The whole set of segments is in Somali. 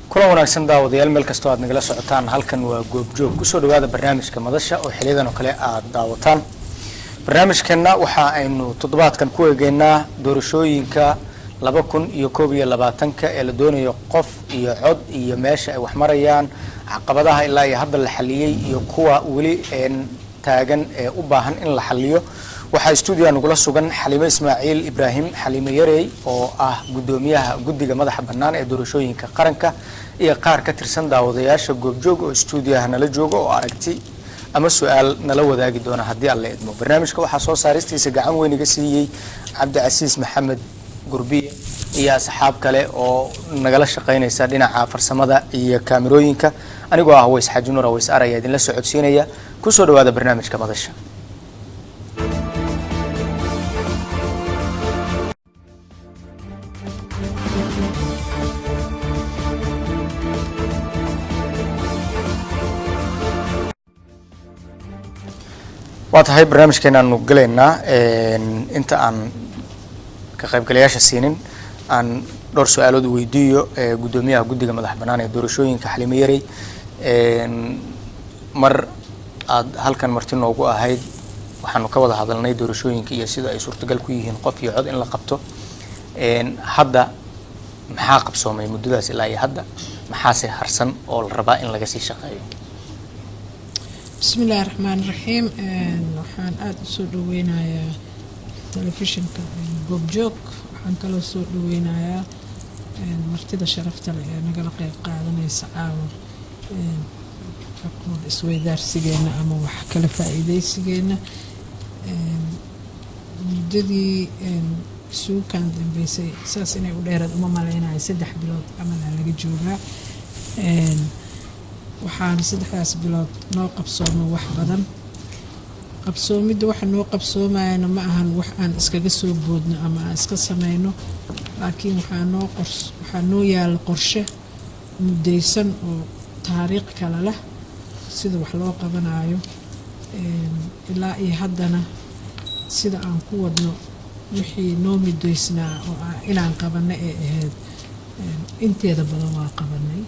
kulan wanaagsan daawadayaal meel kastoo aad nagala socotaan halkan waa goobjoog kusoo dhawaada barnaamijka madasha oo xiliyadan oo kale aad daawataan barnaamijkeena waxa aynu toddobaadkan ku eegeynaa doorashooyinka 2021 ee la doonayo qof iyo cod iyo meesha ay wax marayaan caqabadaha ilaa iyo hadda la xaliyay iyo kuwa wali taagan ee u baahan in la xaliyo waxaa studio nagula sugan Xaliime Ismaaciil Ibraahim Xaliime Yarey oo ah gudoomiyaha guddiga madaxa bannaan ee doorashooyinka qaranka iyo qaar ka tirsan daawadayaasha goobjoog oo studio-ha nala jooga oo aragti ama su'aal nala wadaagi doona haddii alla idmo barnaamijka waxaa soo saaristiisa gacan weyn iga siiyay Cabdicasiis Maxamed Gurbiye iyo asxaab kale oo nagala shaqeynaysa dhinaca farsamada iyo kaamirooyinka anigoo ah Ways Xaji Nuur Ways Araya idin la socodsiinaya ku soo dhawaada barnaamijka madasha واتهاي برنامج كنا نقولنا أنت عن كقبلياش السنين عن دور سؤال ويديو قدوميها قدية مدح بنانة دورشوين كحليمة يري مر هل كان مرتين وقوع هاي وحنو كوضع هذا الناي دورشوين كي يسيد أي صورة قال كويهن قف يعود إن لقبته حدا محاقب صومي مدة سلاي حدا محاسة حرسن أو الرباء إن لقسي شقايو بسم الله الرحمن الرحيم waxaan aad u soo dhaweynayaa telefishinka goobjoog waxaan kala soo dhaweynayaa martida sharafta leh ee nagala qayb qaadanaysa caawa aqoon isweydaarsigeena ama wax kala faa'iideysigeena muddadii suukan dambeysay saas inay u dheeraad uma maleynayo 3 bilood ama laga joogaa waxaan 3 bilood noo qabsoomay wax badan qabsoomida waxa noo qabsoomayna ma ahan wax aan iskaga soo boodno ama aan iska sameeyno laakiin waxa noo yaal qorshe mudaysan oo taariikh kala leh sida wax loo qabanayo ilaa iyo haddana sida aan ku wadno wixii noo midaysnaa oo inaan qabanay ee ahayd inteeda badan waa qabanay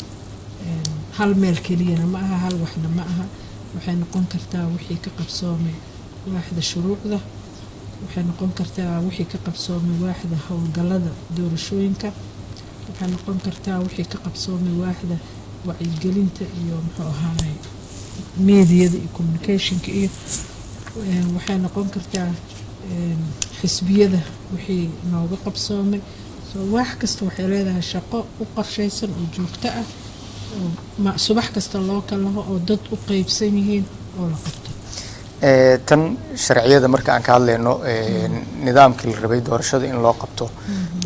hal meel kaliya ma aha hal waxna ma aha waxay noqon kartaa wixii ka qabsoomay waaxda shuruucda waxay noqon kartaa wixii ka qabsoomay waaxda howlgallada doorashooyinka waxay noqon kartaa wixii ka qabsoomay waaxda wacyigelinta iyo muxuu ahaay meediyada iyo communicationka iyo waxay noqon kartaa xisbiyada wixii nooga qabsoomay soo wax kasta waxay leedahay shaqo u qorsheysan oo joogto ah subax kasta loo kala oo dad u qaybsan yihiin oo la qabto tan sharciyada marka aan ka hadlayno nidaamkii la rabay doorashada in loo qabto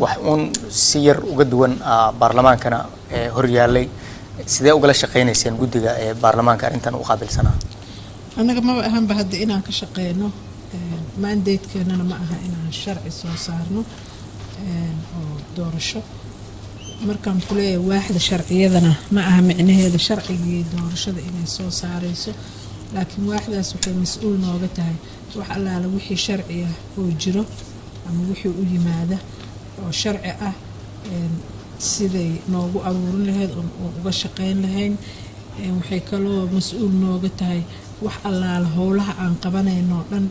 wax uun si yar uga duwan baarlamaankana hor yaalay sidee uga shaqeynayseen guddiga ee baarlamaanka arintan u qaabilsanaa anaga ma ahanba hadda inaan ka shaqeyno mandate-keena ma aha inaan sharci soo saarno oo doorasho markaan ku leeyahay waaxda sharciyadana ma aha micnaheedu sharcigii doorashada inay soo saarayso laakiin waaxdaas waxay mas'uul nooga tahay wax allaala wixii sharci ah oo jiro ama wixii u yimaada oo sharci ah siday noogu abuurin lahayd oo uga shaqeyn lahayn waxay kaloo mas'uul nooga tahay wax allaala howlaha aan qabanayno dhan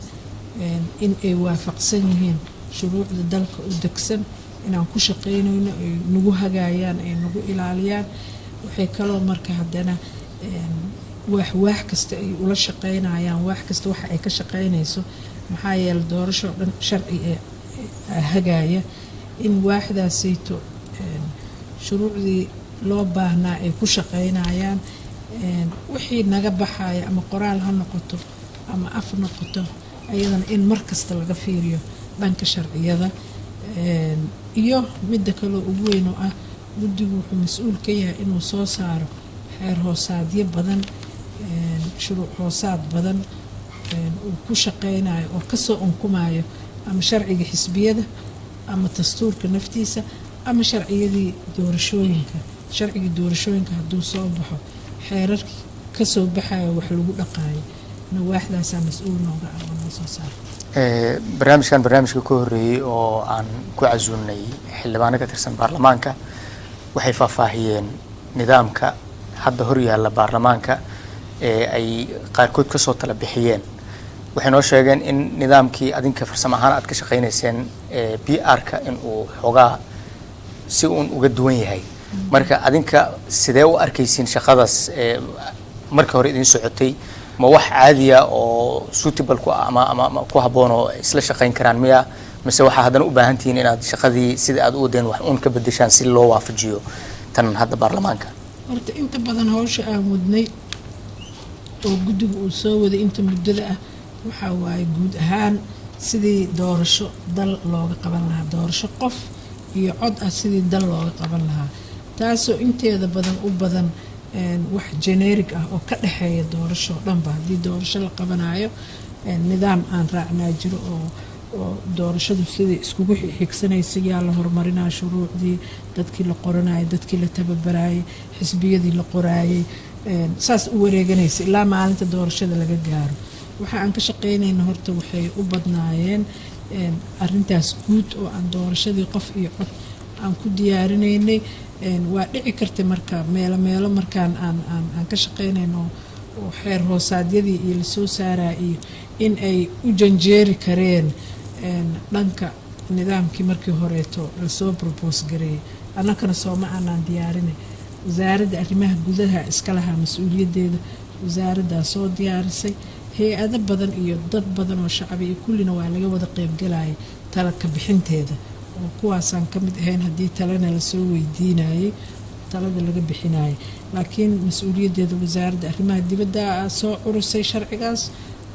in ay waafaqsan yihiin shuruucda dalka u degsan inaan ku shaqeynayno ay nagu hagaayaan ay nagu ilaaliyaan waxay kaloo marka haddana wax kasta ay ula shaqeynayaan wax kasta waxa ay ka shaqeynayso maxaa yeelay doorasho dhan sharci ee hagaaya in waaxdaasayto shuruucdii loo baahnaa ay ku shaqeynayaan wixii naga baxaya ama qoraal ha noqoto ama af noqoto ayadana in mar kasta laga fiiriyo dhanka sharciyada iyo midda kale ugu weyn oo ah guddigu wuxuu mas'uul ka yahay inuu soo saaro xeer hoosaadyo badan shuruuc hoosaad badan uu ku shaqeynayo oo kasoo unkumayo ama sharciga xisbiyada ama dastuurka naftiisa ama sharciyadii doorashooyinka sharcigii doorashooyinka hadduu soo baxo xeerarkii kasoo baxayo wax lagu dhaqaayo waaxdaasaa mas-uul nooga ah oo noo soo saara. barnaamijka ka horeeyey oo aan ku casuulnay xildhibaano ka tirsan baarlamaanka waxay faahfaahiyeen nidaamka hadda hor yaalla baarlamaanka ee ay qaarkood ka soo tala bixiyeen. waxay noo sheegeen in nidaamkii adinka farsamo ahaan aad ka shaqaynayseen PR-ka in uu xoogaa si uun uga duwan yahay. marka adinka sidee u arkaysiin shaqadaas marka hore idin socotay? ma wax caadiya oo suitable ku ama ku habboon oo isla shaqayn karaan miya, mise waxaa haddana u baahan tihiin inaad shaqadii sida aad u wadeen wax uun ka bedeshaan si loo waafajiyo tan hadda baarlamaanka? horta inta badan hawsha aan wadnay oo guddiga uu soo waday inta muddada ah waxaa waaye guud ahaan sidii doorasho dal looga qaban lahaa, doorasho qof iyo cod ah sidii dal looga qaban lahaa, taasoo inteeda badan u badan wax generic ah oo ka dhexeeya doorasho dhanba. haddii doorasho la qabanayo nidaam aan raacnaa jiro oo doorashadu sidai iskugu xigsanaysa yaa la horumarinaa, shuruucdii, dadkii la qoranayay, dadkii la tababarayay, xisbiyadii la qoraayay, saas u wareeganaysa ilaa maalinta doorashada laga gaaro. waxa aan ka shaqaynayna horta waxay u badnaayeen arintaas guud oo aan doorashadii qof iyo cod aan ku diyaarinaynay. waa dhici karta marka meelo markaan aan ka shaqaynayno oo xeer hoosaadyadii iyo lasoo saaraa iyo in ay u janjeeri kareen dhanka nidaamkii markii horeeto lasoo propose gareeyay. annakana sooma aanaan diyaarinay, wasaaradda arrimaha gudaha iska lahaa mas-uuliyaddeeda, wasaaraddaa soo diyaarisay. hay-ado badan iyo dad badan oo shacbi iyo kullina waa laga wada qeybgalayay talaka bixinteeda oo kuwaasaan ka mid ahayn haddii talena lasoo weydiinayay talada laga bixinayay. laakiin mas-uuliyaddeeda wasaaradda arrimaha dibadda soo curusay sharcigaas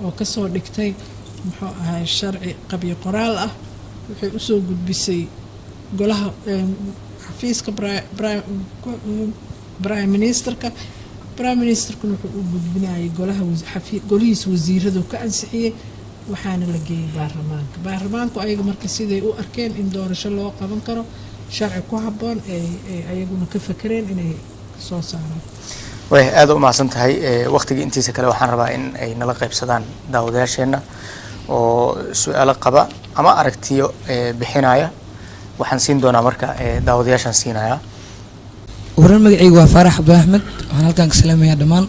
oo kasoo dhigtay muxuu ahay sharci qabyo qoraal ah. waxay usoo gudbisay golaha xafiiska prime ministerka wuxuu u gudbinayay golihiisa wasiiradu ka ansixiyey, waxaana la geeyay baarlamaanku ayaga marka siday u arkeen in doorasho loo qaban karo sharci ku habboon ayaguna ka fakereen inay soo saaraan. way aad u mahadsan tahay. waqtiga intiisa kale waxaan rabaa in ay nala qaybsadaan daawadayaasheenna oo su-aalo qaba ama aragtiyo bixinaya. waxaan siin doonaa marka daawadayaashaan siinayaa. waran magacaygu waa Faarax Abdi Axmed. waxaan halkaan ka salaamayaa dhammaan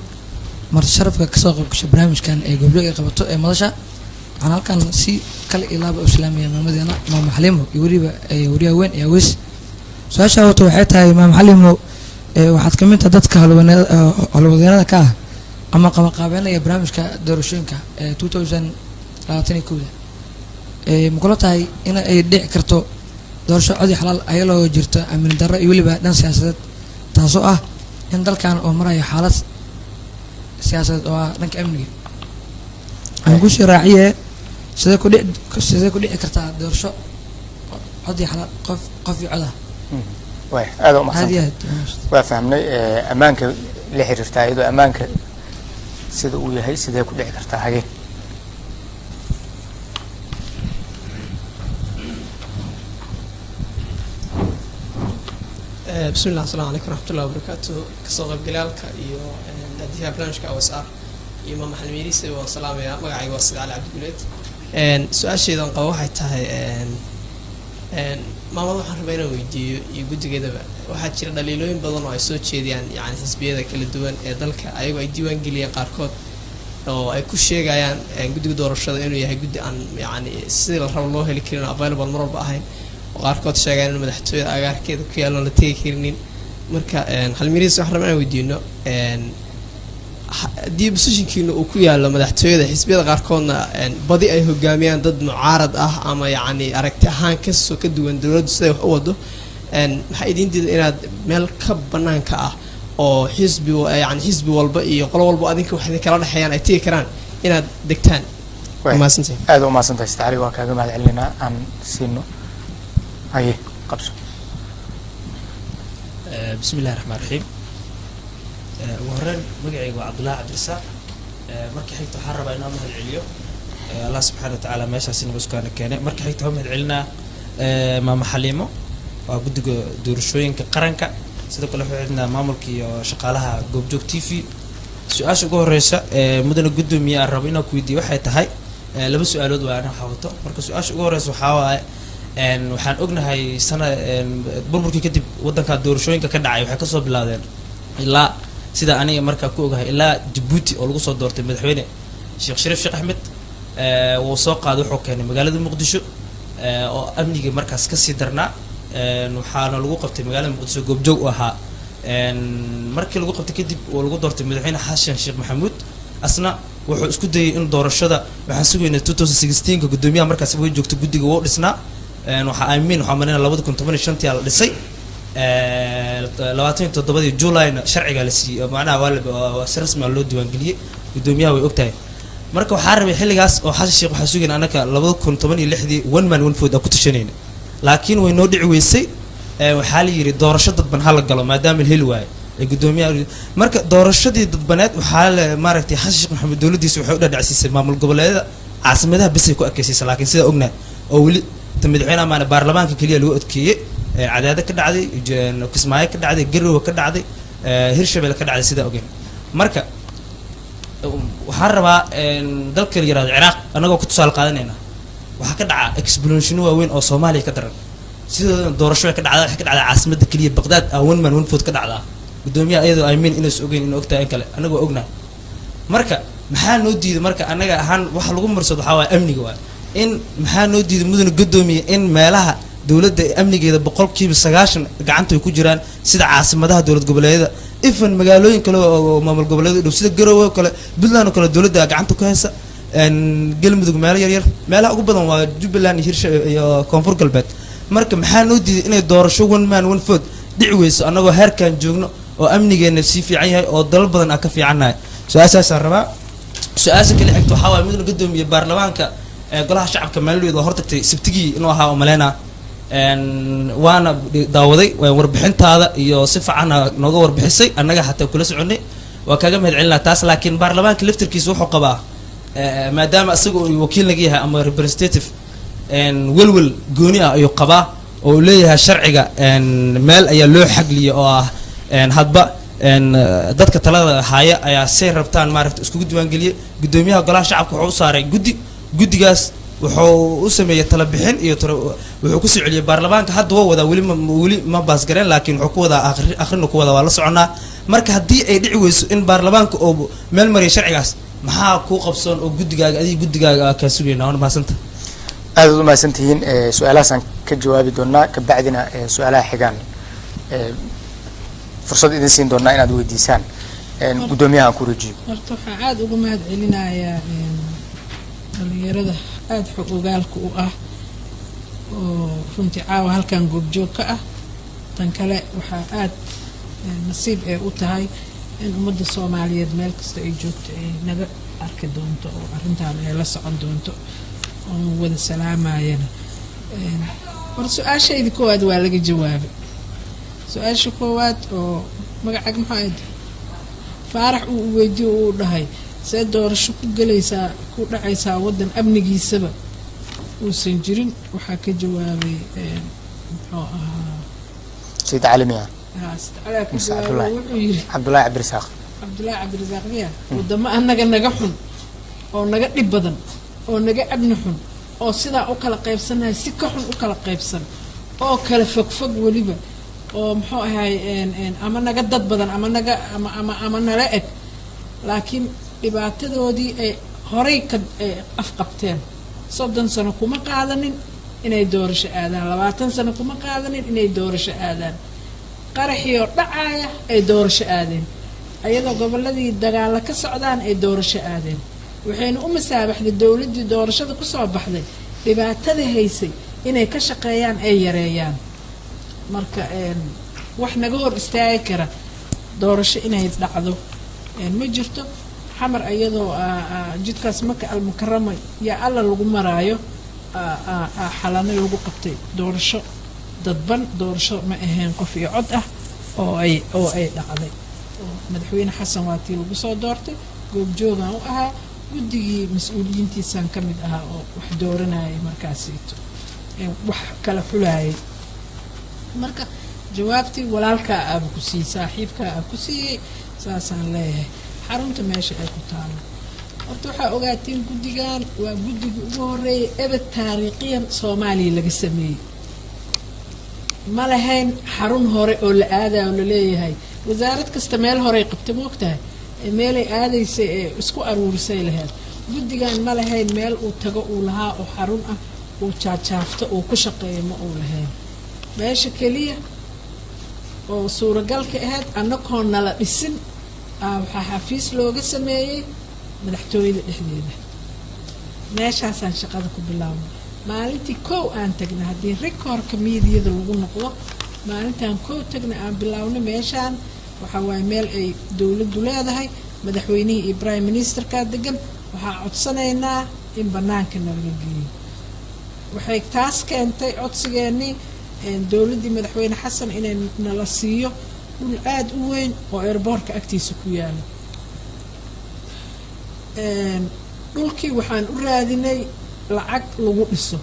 marti sharafka kasoo qayb gashay barnaamijkan ee gobol ay qabato ee madasha. waxaan halkaan si kale ilaaba u salaamayaa maamadeena Maama Xaliimo iyo wariba wariyaha weyn ee Aweys. su-aasha wato waxay tahay Maama Xaliimo, waxaad ka mid tahay dadka howlwadeenada ka ah ama qabanqaabeynaya barnaamijka doorashooyinka 2022 ma kula tahay in ay dhici karto doorasho cod iyo xalaal ayadoo jirto amni darro iyo weliba dhan siyaasadeed, taasoo ah in dalkan oo marayo xaalad siyaasadeed oo ah dhanka amniga? aan ku shiraaciye sidee ku dhici kartaa doorasho cod iyo xalaal qof iyo cod ah? way aad u mahadsan. waa fahmnay ammaanka la xiriirta iyadoo ammaanka sida uu yahay sidee ku dhici kartaa hagee? بسم الله السلام عليكم ورحمة الله وبركاته. كسوق بجلالك إيو ناديها برنامج كأوسع إمام حلميريس والسلام يا مقعي واسد على عبد الجليد. سؤال شيء ذن قوة حتى ما موضوع حربينا ويدي يقول كده بقى واحد شيء دليلين بدن ويسوي شيء يعني حسبيه ذا كل الدول ذلك أيوة الديوان قليل قاركود أو أي كل شيء يعني قد دور الشهر إنه يهجد عن يعني سير الله اللي كنا available مرة بقى qaarkood sheegeen in madaxtooyada agaarkeeda ku yaalo la tegi karinin. marka halmiriis wax rabaan weydiino haddii positionkiina uu ku yaalo madaxtooyada xisbiyada qaarkoodna badi ay hogaamiyaan dad mucaarad ah ama yacni aragti ahaan kasoo ka duwan dowladdu siday wax u wado, maxaa idin diida inaad meel ka banaanka ah oo xisbi walba iyo qolo walba adinka wax idin kala dhexeeyaan ay tegi karaan inaad degtaan? aad u mahadsantahay Stacali, waa kaaga mahad celinaa. aan siino هاي قبسه. بسم الله الرحمن الرحيم. وهران مقعي وعبد الله عبد الرزاق. مركي حيث حرب إنه مهل العليو. الله سبحانه وتعالى ما يشاء سين بسكان كان. مركي حيث هم العلنا ما محليمه وقد دور شوين كقرنك. سيدا كل واحد عندنا ماموركي شقالها جوب جوب تيفي su-aasha ugu horeysa mudane gudoomiye aan rabo inaan ku weydiiyo waxay tahay laba su-aalood waa inaan xawato marka su-aasha ugu horeysa waxaa waaye waxaan ognahay burburkii kadib wadanka doorashooyinka ka dhacay waxay kasoo bilaadeen ilaa sida aniga markaa ku ogahay ilaa Djibouti oo lagu soo doortay madaxweyne Sheekh Shariif Sheekh Axmed wuu soo qaaday wuxuu keenay magaalada Muqdisho oo amniga markaas ka sii darnaa waxaana lagu qabtay magaalada Muqdisho goobjoog u ahaa markii lagu qabtay kadib oo lagu doortay madaxweyne Xasan Sheekh Maxamuud asna wuxuu isku dayay in doorashada waxaan sugaynay 2016 ka gudoomiyaha markaas way joogtay guddiga wuu dhisnaa waxa aamin waxa marina 2015 la dhisay 27 July sharciga la siiyay macnaha waa si rasmi ah loo diiwaan geliyay gudoomiyaha way ogtahay marka waxaa rabay xilligaas oo Xasan Sheekh waxa sugaynay anaka 2016 one man one vote ku tashanayna laakiin way noo dhici weysay waxaa la yiri doorasho dadban hal galo maadaama hel waay gudoomiyaha marka doorashadii dadbaneed waxaa la maaragtay Xasan Sheekh Maxamuud dawladdiisa waxay u dhadhacisay maamul goboleedyada caasimadaha bas ay ku akeysay laakiin sida ognahay oo wali madaxweynaha maana baarlamaanka kaliya lagu adkeeyay cadaada ka dhacday Kismaayo ka dhacday Garowe ka dhacday Hirshabelle ka dhacday sida ogeyn marka waxaan rabaa dalka yiraahdo Ciraaq anagoo ku tusaale qaadanayna waxa ka dhaca explosion waaweyn oo Soomaaliya ka daran sida doorasho ka dhacday caasimada kaliya Baghdad one man one vote ka dhacda gudoomiyaha iyadoo aamin inay is ogeyn in ogtahay kale anagoo ognahay marka maxaa noo diiday marka anaga ahaan waxa lagu marsado waxa waa amniga waa in maxaa noo diiday mudane gudoomiye in meelaha dawladda amnigeeda 90% gacanta ay ku jiraan sida caasimadaha dawlad goboleedyada ifan magaalooyin kale oo maamul goboleedyada dhow sida Garowe kale Puntland kale dawladda gacanta ku haysa galmudug meelo yar meelaha ugu badan waa Jubbaland iyo Koonfur Galbeed marka maxaa noo diiday inay doorasho one man one vote dhici weyso anagoo heerkan joogno oo amnigeena si fiican yahay oo dalal badan ka fiicanahay su-aashaas aan rabaa su-aasha kale xigta waxa waa mudane gudoomiye baarlamaanka golaha shacabka maalinweeda hortagtay sabtigii inuu ahaa oo maleena waana daawaday warbixintaada iyo si fiican nooga warbixisay annaga xataa kula soconay waa kaga mahadcelinaa taas laakiin baarlamaanka laftirkiisa wuxuu qabaa maadaama asaga uu wakiil naga yahay ama representative welwel gooni ah ayuu qabaa oo leeyahay sharciga meel ayaa loo xagliyay oo ah hadba dadka talada haya ayaa say rabtaan maaragtay isku diiwaan geliyay gudoomiyaha golaha shacabka wuxuu u saaray guddigaas wuxuu u sameeyay tala bixin iyo wuxuu ku soo celiyay baarlamaanka hadda waa wada wali ma baas gareen laakiin wuxuu ku wada akhrin ku wada waa la soconaa marka haddii ay dhici weyso in baarlamaanka oo meel mariyo sharcigaas maxaa ku qabsoon oo guddigaaga ka sugayna waan maasanta aad u maasantihiin su'aalahaas ka jawaabi doonaa ka bacdina su'aalaha xigaan fursad idin siin doonaa inaad weydiisaan gudoomiyaha ku rajiyo horta waxaan aad uga mahad celinayaa dhalinyarada aad xog ogaalka u ah oo runtii caawa halkan goobjoog ka ah tan kale waxaa aad nasiib ay u tahay in ummadda Soomaaliyeed meel kasta ay joogto ay naga arki doonto oo arrintan ay la socon doonto oo wada salaamayana war su-aashayda koowaad waa laga jawaabay su-aasha koowaad oo magacaaga maxaa ahayd faarax uu weydiyo uu dhahay see doorasho ku galaysaa ku dhacaysaa waddan amnigiisaba uusan jirin waxaa ka jawaabay muxuu ahaa Sayid Calimiya Cabdullaahi Cabdirasaaq miya wadamo annaga naga xun oo naga dhib badan oo naga abni xun oo sidaa u kala qaybsanahay si ka xun u kala qaybsan oo kala fogfog weliba oo muxuu ahay ama naga dad badan ama naga ama nala eg laakiin dhibaatadoodii ay horay ka afqabteen 30 sano kuma qaadanin inay doorasho aadaan 20 sano kuma qaadanin inay doorasho aadaan qaraxiyo dhacaaya ay doorasho aadeen ayadoo goboladii dagaalo ka socdaan ay doorasho aadeen waxayna u masaabaxday dawladii doorashada ku soo baxday dhibaatada haysay inay ka shaqeeyaan ay yareeyaan marka wax naga hor istaagi kara doorasho inay dhacdo ma jirto xamar ayadoo jidkaas Maka al-Mukarrama yaa alla lagu maraayo xalana lagu qabtay doorasho dadban doorasho ma ahayn qof iyo cod ah oo ay dhacday madaxweyne Xasan waatii lagu soo doortay goobjoogan u ahaa guddigii mas'uuliyiintiisan ka mid ahaa oo wax dooranayay markaasito wax kala xulayay marka jawaabtii walaalka aad ku siiyay saaxiibka aad ku siiyay saasaan leeyahay xarunta meesha ay ku taalo horta waxaa ogaatiin guddigan waa guddiga ugu horeeyay ebed taariikhiyan soomaaliya laga sameeyey ma lahayn xarun hore oo la aadayo oo laleeyahay wasaarad kasta meel horey qabta moogtahay meelay aadaysay ee isku aruurisay lahayd guddigan ma lahayn meel uu tago uu lahaa oo xarun ah uu jaajaafto uu ku shaqeeyo ma uu lahayn meesha keliya oo suuragalka ahayd annagoo nala dhisin waxaa xafiis looga sameeyey madaxtooyada dhexdeeda meeshaasaan shaqada ku bilaabnay maalintii kow aan tagnay haddii rikoorka miidiyada lagu noqdo maalintaan kow tagnay aan bilaabnay meeshaan waxaa waaye meel ay dowladdu leedahay madaxweynihii iyo prime ministerkaa degan waxaa codsanaynaa in bannaanka nalaga geeyo waxay taas keentay codsigeennii dowladdii madaxweyne xasan inay nala siiyo dhul aada u weyn oo airboortka agtiisa ku yaala dhulkii waxaan u raadinay lacag lagu dhiso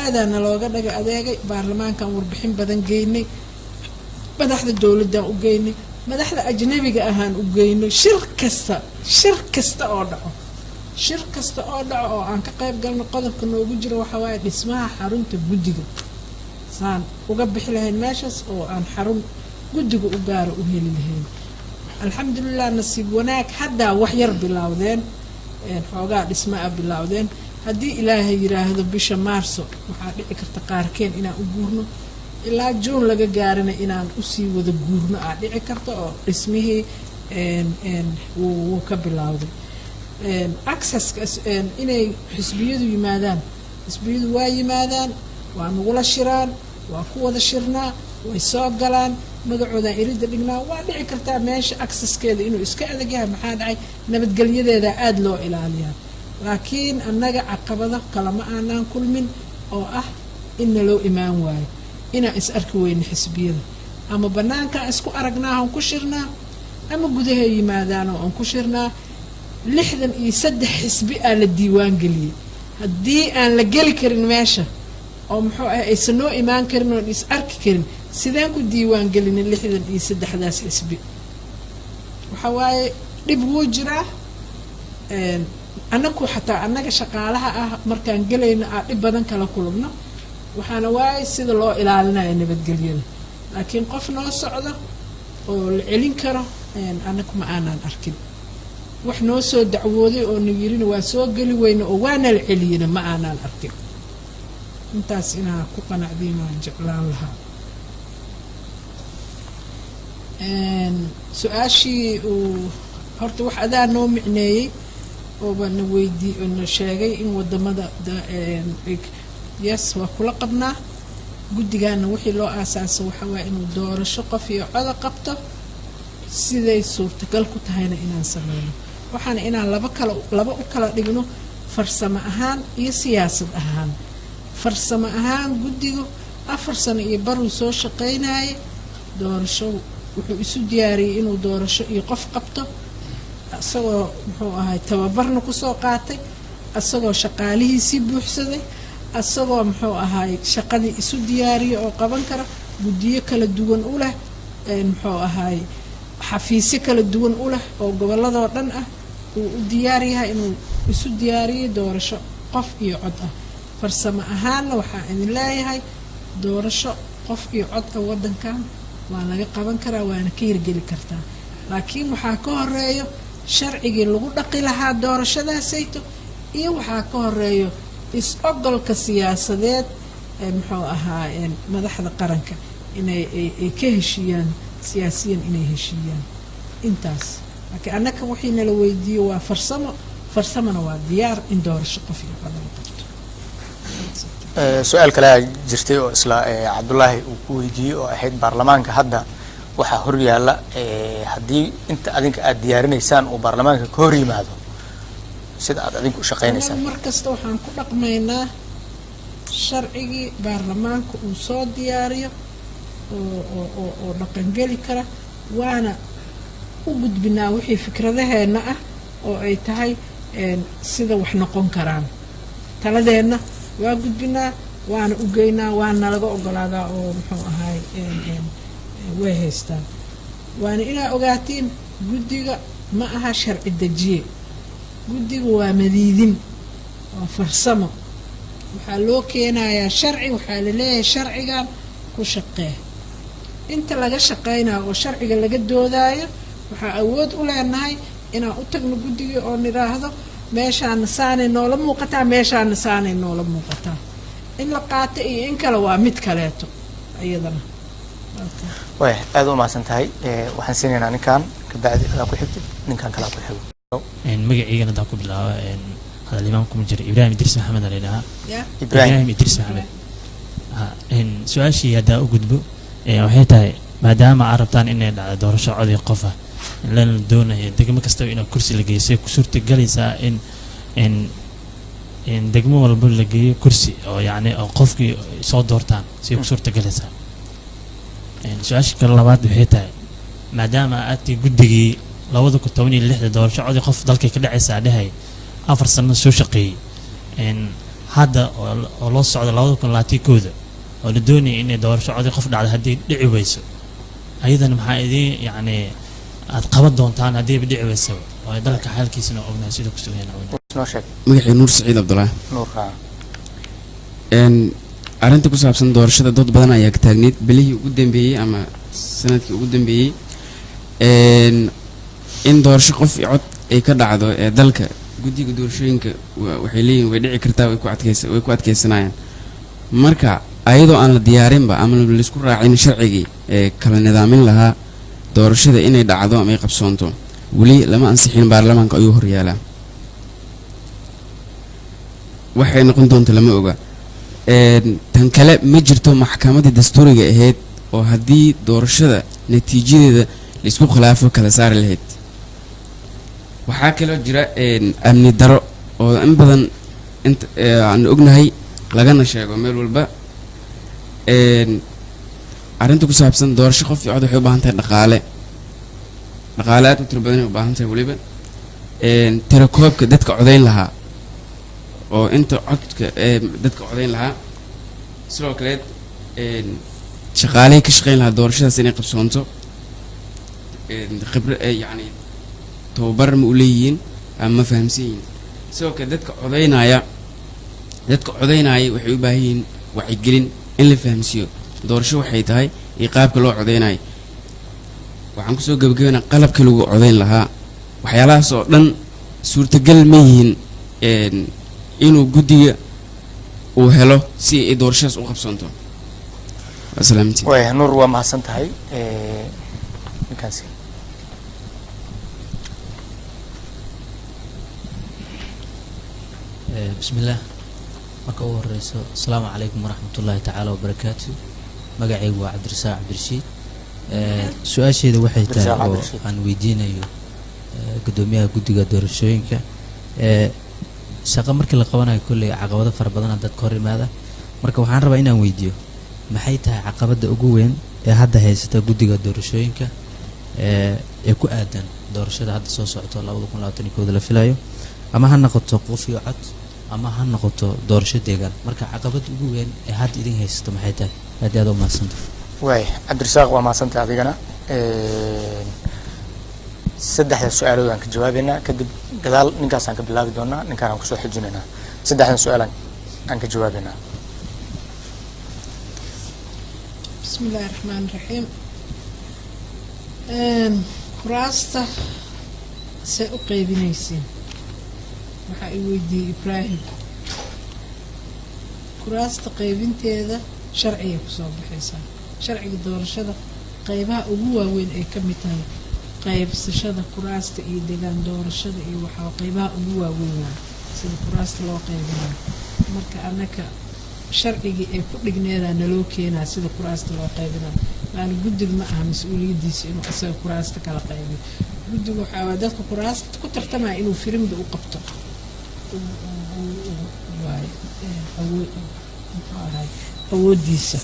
aadaana looga dhaga adeegay baarlamaankan warbixin badan geynay madaxda dowladdaan u geynay madaxda ajnabiga ahaan u geynay shir kasta oo dhaco oo aan ka qayb galno qodobka noogu jiro waxaa waaye dhismaha xarunta guddiga saan uga bixi lahayn meeshaas oo aan xarun guddiga u gaara u heli lahayn alxamdulilah nasiib wanaag haddaa wax yar bilaawdeen xoogaa dhismaa bilaawdeen haddii ilaahay yiraahdo bisha maarso waxaa dhici karta qaarkeen inaan u guurno ilaa juun laga gaarana inaan usii wada guurno aa dhici karta oo dhismihii wuu ka bilaawday accesska inay xisbiyadu yimaadaan xisbiyadu waa yimaadaan waa nagula shiraan waa ku wada shirnaa way soo galaan magacoodaan iridda dhignaa waa dhici kartaa meesha accesskeeda inuu iska adag yahay maxaa dhacay nabadgelyadeeda aada loo ilaaliyaa laakiin annaga caqabado kalama aanaan kulmin oo ah in naloo imaan waayo inaan is arki weyno xisbiyada ama bannaankaan isku aragnaa aan ku shirnaa ama gudahay yimaadaanoo aan ku shirnaa 63 xisbi aa la diiwaan geliyey haddii aan la geli karin meesha oo muxuu ah aysan noo imaan karin oon is arki karin sidaan ku diiwaan gelina 63daas xisbi waxa waaye dhib wuu jiraa annagu xataa annaga shaqaalaha ah markaan gelayno aa dhib badan kala kulubno waxaana waaye sida loo ilaalinayo nabadgelyada laakiin qof noo socdo oo la celin karo annagu ma aanaan arkin wax noo soo dacwooday oo nagirina waa soo geli weyno oo waana la celiyina ma aanaan arkin intaas inaa ku qanacdiin waan jeclaan lahaa su-aashii uu horta wax adaa noo micneeyey ooba na weydii oo na sheegay in wadamada yes waa kula qabnaa guddigaana wixii loo aasaasa waxaa waaya inuu doorasho qof iyo coda qabto siday suurtagal ku tahayna inaan sameyno waxaana inaan laba u kala dhigno farsamo ahaan iyo siyaasad ahaan farsamo ahaan guddigu 4 sano iyo baruu soo shaqeynayay doorasho wuxuu isu diyaariyey inuu doorasho iyo qof qabto isagoo muxuu ahay tababarna kusoo qaatay isagoo shaqaalihiisii buuxsaday isagoo muxuu ahay shaqadii isu diyaariyey oo qaban kara guddiyo kala duwan u leh muxuu ahay xafiisyo kala duwan u leh oo gobolladoo dhan ah uu u diyaar yahay inuu isu diyaariyey doorasho qof iyo cod ah farsamo ahaanna waxaa idin leeyahay doorasho qof iyo cod ah waddankan waa laga qaban karaa waana ka hirgeli kartaa laakiin waxaa ka horeeyo sharcigii lagu dhaqi lahaa doorashadaasayto iyo waxaa ka horeeyo is-ogolka siyaasadeed muxuu ahaa madaxda qaranka inay ka heshiiyaan siyaasiyan inay heshiiyaan intaas laakiin annaka wixii nala weydiiyo waa farsamona waa diyaar in doorasho qof iyo cod la qabto su-aal kale jirtay oo isla cabdullaahi uu ku weydiiyey oo ahayd baarlamaanka hadda waxaa hor yaalla haddii inta adinka aada diyaarinaysaan uu baarlamaanka ka hor yimaado sida aad adinku u shaqeynaysaan mar kasta waxaan ku dhaqmaynaa sharcigii baarlamaanka uu soo diyaariyo oo dhaqangeli kara waana u gudbinaa wixii fikradaheena ah oo ay tahay sida wax noqon karaan taladeenna waa gudbinaa waana u geynaa waana laga ogolaadaa oo muxuu ahay way haystaan waana inaa ogaatiin guddiga ma aha sharci dejiye guddiga waa madiidin waa farsamo waxaa loo keenayaa sharci waxaa la leeyahay sharcigan ku shaqee inta laga shaqeynayo oo sharciga laga doodaayo waxaa awood u leenahay inaan u tagno guddigii oo nidhaahdo meeshaana saanay noola muuqataa meeshaana saanay noola muuqataa in la qaato iyo in kale waa mid kaleeto iyadana way aad u mahadsan tahay waxaan siinaynaa ninkan kabacdi adaa ku xigtid ninkan kalaa ku xigo magaciigana haddaan ku bilaabo hadal imaam kuma jira ibraahim idriis maxamed ala idhahaa ibrahim ibraahim idriis maxamed su-aashii haddaa u gudbo waxay tahay maadaama aad rabtaan inay dhacdo doorasho codii qof ah lana doonayo degmo kastaba inaad kursi la geeyo say ku suurtagelaysaa in degmo walba la geeyo kursi oo yacni oo qofkii soo doortaan say ku suurtagelaysaa su-aasha kale labaad waxay tahay maadaama aadtii guddigii 2016 doorasho codii qof dalkay ka dhacaysaa dhahay 4 sano soo shaqeeyey hadda oo loo socdo 2021 oo la doonayay inay doorasho codii qof dhacdo haddii dhici weyso ayadana maxaa idiin yacni aad qaban doontaan haddiiba dhici weysaba oo dalka xaalkiisana ognahay sida ku sugan magacii nuur saciid cabdulaahi arrinta ku saabsan doorashada dad badan ayaa ka taagneyd bilihii ugu dambeeyey ama sanadkii ugu dambeeyey in doorasho qof iyo cod ay ka dhacdo ee dalka guddiga doorashooyinka waxay leeyihin way dhici kartaa way ku adkeysanayaan marka ayadoo aan la diyaarinba ama laisku raacin sharcigii ee kala nidaamin lahaa doorashada inay dhacdo ama ay qabsoonto weli lama ansixin baarlamaanka ayuu horyaalaa waxay noqon doonto lama oga tan kale ma jirto maxkamadda dastuuriga ahayd oo haddii doorashada natiijadeeda laisku khilaafo kala saari lahayd waxaa kaloo jira amni daro oo in badan aan ognahay lagana sheego meel walba arrinta ku saabsan doorasho qof iyo cod waxay u baahan tahay dhaqaale aad u tiro badan ay u baahan tahay weliba tirakoobka dadka codayn lahaa oo inta codka dadka codayn lahaa sidoo kale shaqaalihii ka shaqayn lahaa doorashadaas inay qabsoonto khibro yacni tababar ma u leeyihiin ama ma fahamsan yihiin sidoo kale dadka codaynaya waxay u baahan yihiin wacyigelin in la fahamsiiyo doorasho waxay tahay iyo qaabka loo codaynayo waxaan kusoo gabagabeynaa qalabkii lagu codayn lahaa waxyaalahaas oo dhan suurtagal ma yihiin inuu guddiga uu helo si ay doorashadaas u qabsoonto asalaamualeykum way nuur waa mahadsan tahay ninkaasi بسم الله marka ugu horeyso asalaamu calaykum waraxmatullaahi tacaala wabarakaatu magacaygu waa cabdirasaaq cabdirashiid su-aasheeda waxay tahay oo aan weydiinayo gudoomiyaha guddiga doorashooyinka shaqo markii la qabanayo kolley caqabado fara badana dadka hor yimaada marka waxaan rabaa inaan weydiiyo maxay tahay caqabada ugu weyn ee hadda haysata guddiga doorashooyinka ee ku aadan doorashada hadda soo socoto 2021 la filayo ama ha noqoto qof iyo cod ama ha noqoto doorasho deegaan marka caqabad ugu weyn ee hadda idin haysato maxay tahay aad u mahadsantahay way cabdirasaaq waa mahadsantahay adigana saddexda su-aalood aan ka jawaabaynaa kadib gadaal ninkaasaan ka bilaabi doonaa ninkaan aan kusoo xijinaynaa saddexdan su-aal aan ka jawaabaynaa بسم الله الرحمن الرحيم kuraasta see u qaybinaysiin waxaa i weydiiyey ibraahim kuraasta qaybinteeda sharciga kusoo baxaysaa sharciga doorashada qaybaha ugu waaweyn ay ka mid tahay qaybsashada kuraasta iyo degaan doorashada iyo waxaa qaybaha ugu waaweyn waa sida kuraasta loo qaybinayo marka annaka sharcigii ay ku dhigneedaa naloo keenaa sida kuraasta loo qaybinayo maana guddiga ma aha mas-uuliyaddiisa inuu isaga kuraasta kala qaybiyo guddiga waxaa waa dadka kuraasta ku tartamaya inuu firimda u qabto awoodiisa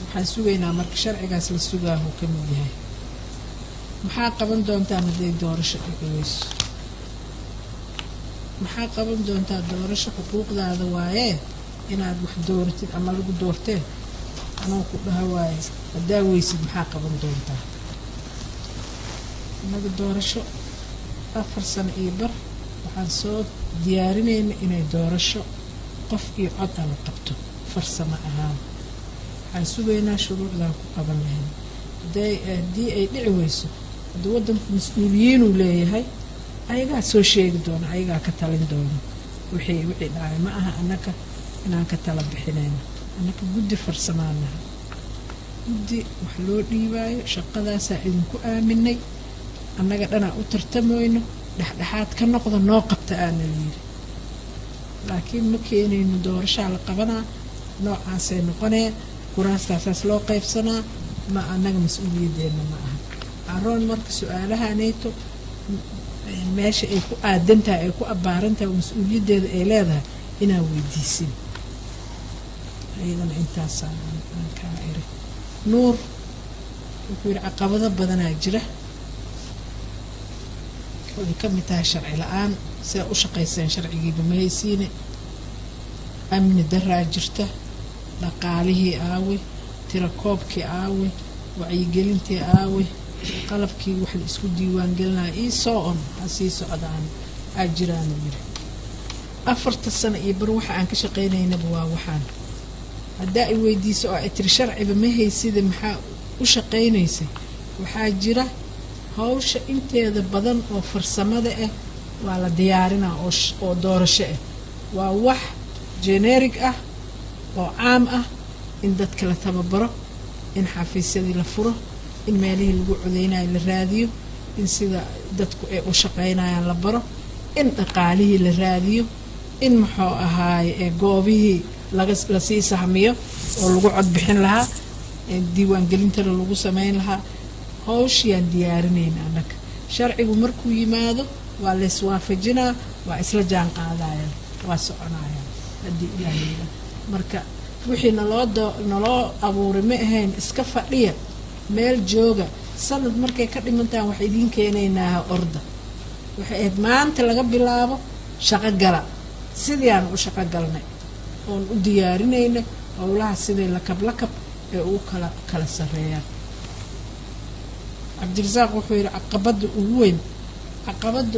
waxaan sugaynaa marka sharcigaas la sugaahu ka mid yahay maxaa qaban doontaan hadday doorasho dhigayso maxaa qaban doontaa doorasho xuquuqdaada waayee inaad wax dooratid ama lagu doortee anoo ku dhaha waaye haddaa weysid maxaa qaban doontaa annaga doorasho 4 sano iyo bar waxaan soo diyaarinayna inay doorasho qof iyo cod aan qabto farsamo ahaan waxaan sugaynaa shuruucdaan ku qaban lahayn haddii ay dhici weyso haddii waddanku mas-uuliyiinuu leeyahay ayagaa soo sheegi doona ayagaa ka talin doona wixii dhacay ma aha annaka inaan ka tala bixinayno annaka guddi farsamaanaha guddi wax loo dhiibaayo shaqadaasaa idinku aaminay annaga dhanaa u tartamoyno dhexdhexaad ka noqda noo qabta aana layidhi laakiin ma keenayno doorashaa la qabanaa noocaasay noqonee kuraastaasaas loo qaybsanaa ma annaga mas-uuliyadeenna ma aha caroon marka su-aalahanayto meesha ay ku aadantahay ay ku abbaarantahay mas-uuliyaddeeda ay leedahay inaan weydiisin ayadana intaasaan aan kaa iri nuur wuxuu yidhi caqabado badanaa jira ay ka mid tahay sharci la-aan sidaa u shaqayseen sharcigiiba ma haysiine amni daraa jirta dhaqaalihii aawe tirakoobkii aawe wacyigelintii aawe qalabkii wax la isku diiwaangelinaya ii soo on ha sii socdaan aa jiraanu yidhi 4 sano iyo bar waxa aan ka shaqaynaynaba waa waxaan haddaa ay weydiiso oo ay tiri sharciba ma haysida maxaa u shaqaynaysay waxaa jira hawsha inteeda badan oo farsamada ah waa la diyaarinaa oo doorasho ah waa wax generic ah oo caam ah in dadka la tababaro in xafiisyadii la furo in meelihii lagu codeynayo la raadiyo in sida dadku ay u shaqaynayaan la baro in dhaqaalihii la raadiyo in muxuu ahaaye goobihii lasii sahmiyo oo lagu cod bixin lahaa diiwaangelintana lagu samayn lahaa hawshiyaan diyaarinayna annaga sharcigu markuu yimaado waa layswaafajinaa waa isla jaan qaadayaan waa soconayaan haddii ilaahayda marka wixii naloo abuuray ma ahayn iska fadhiya meel jooga sanad markay ka dhimantaan wax idiin keenaynaaha orda waxay ahayd maanta laga bilaabo shaqo gala sidii aan u shaqo galnay oon u diyaarinaynay howlaha siday lakab ee ugu kala sarreeyaan cabdirasaaq wuxuu yidhi caqabadda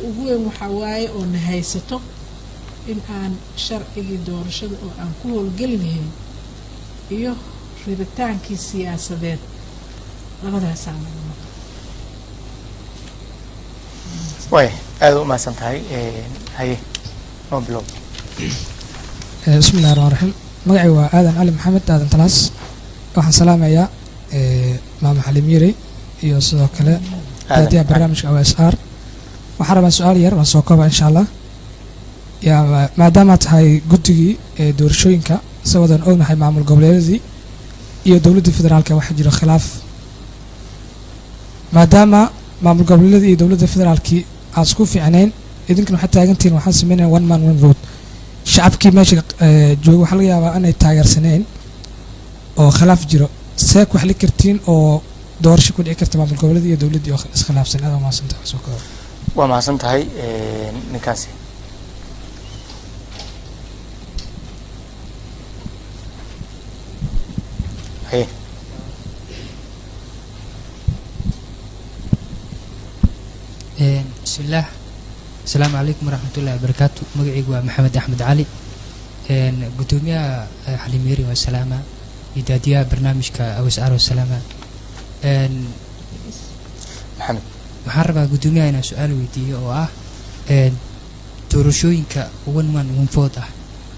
ugu weyn waxaa waaye oo na haysato in aan sharcigii doorashada oo aan ku howlgeli lahayn iyo rabitaankii siyaasadeed labadaasaa naga maqan way aada u mahadsan tahay haye noo bilow bismillahi raxmaan raxiim magacay waa aadan cali maxamed aadan talaas waxaan salaamayaa maama xaliim yirey iyo sidoo kale daadiyaha barnaamijka OSR waxaan rabaa su-aal yar waan soo kooba insha allah maadaama tahay guddigii doorashooyinka isagoodaan ognahay maamul goboleedadii iyo dowladda federaalka waxaa jiro khilaaf maadaama maamul goboleedadii iyo dowladda federaalkii aad isku fiicnayn idinkana waxaad taagantihiin waxaan sameynaya 1 man 1 vote shacabkii meesha jooga waxaa laga yaabaa inay taageersaneen oo khilaaf jiro see ku xali kartiin oo doorasho ku dhici karta maamul goboleedii iyo dowladdii oo iskhilaafsan aad waa mahadsantahay soo koob waa mahadsan tahay ninkaasi haye بسم الله السلام عليكم ورحمة الله وبركاته مقعي محمد أحمد علي قدوميا حليميري والسلامة إدادية برنامج كأوسعار والسلامة محمد محاربة قدوميا أنا سؤال ويدي أو doorashooyinka wanfood ah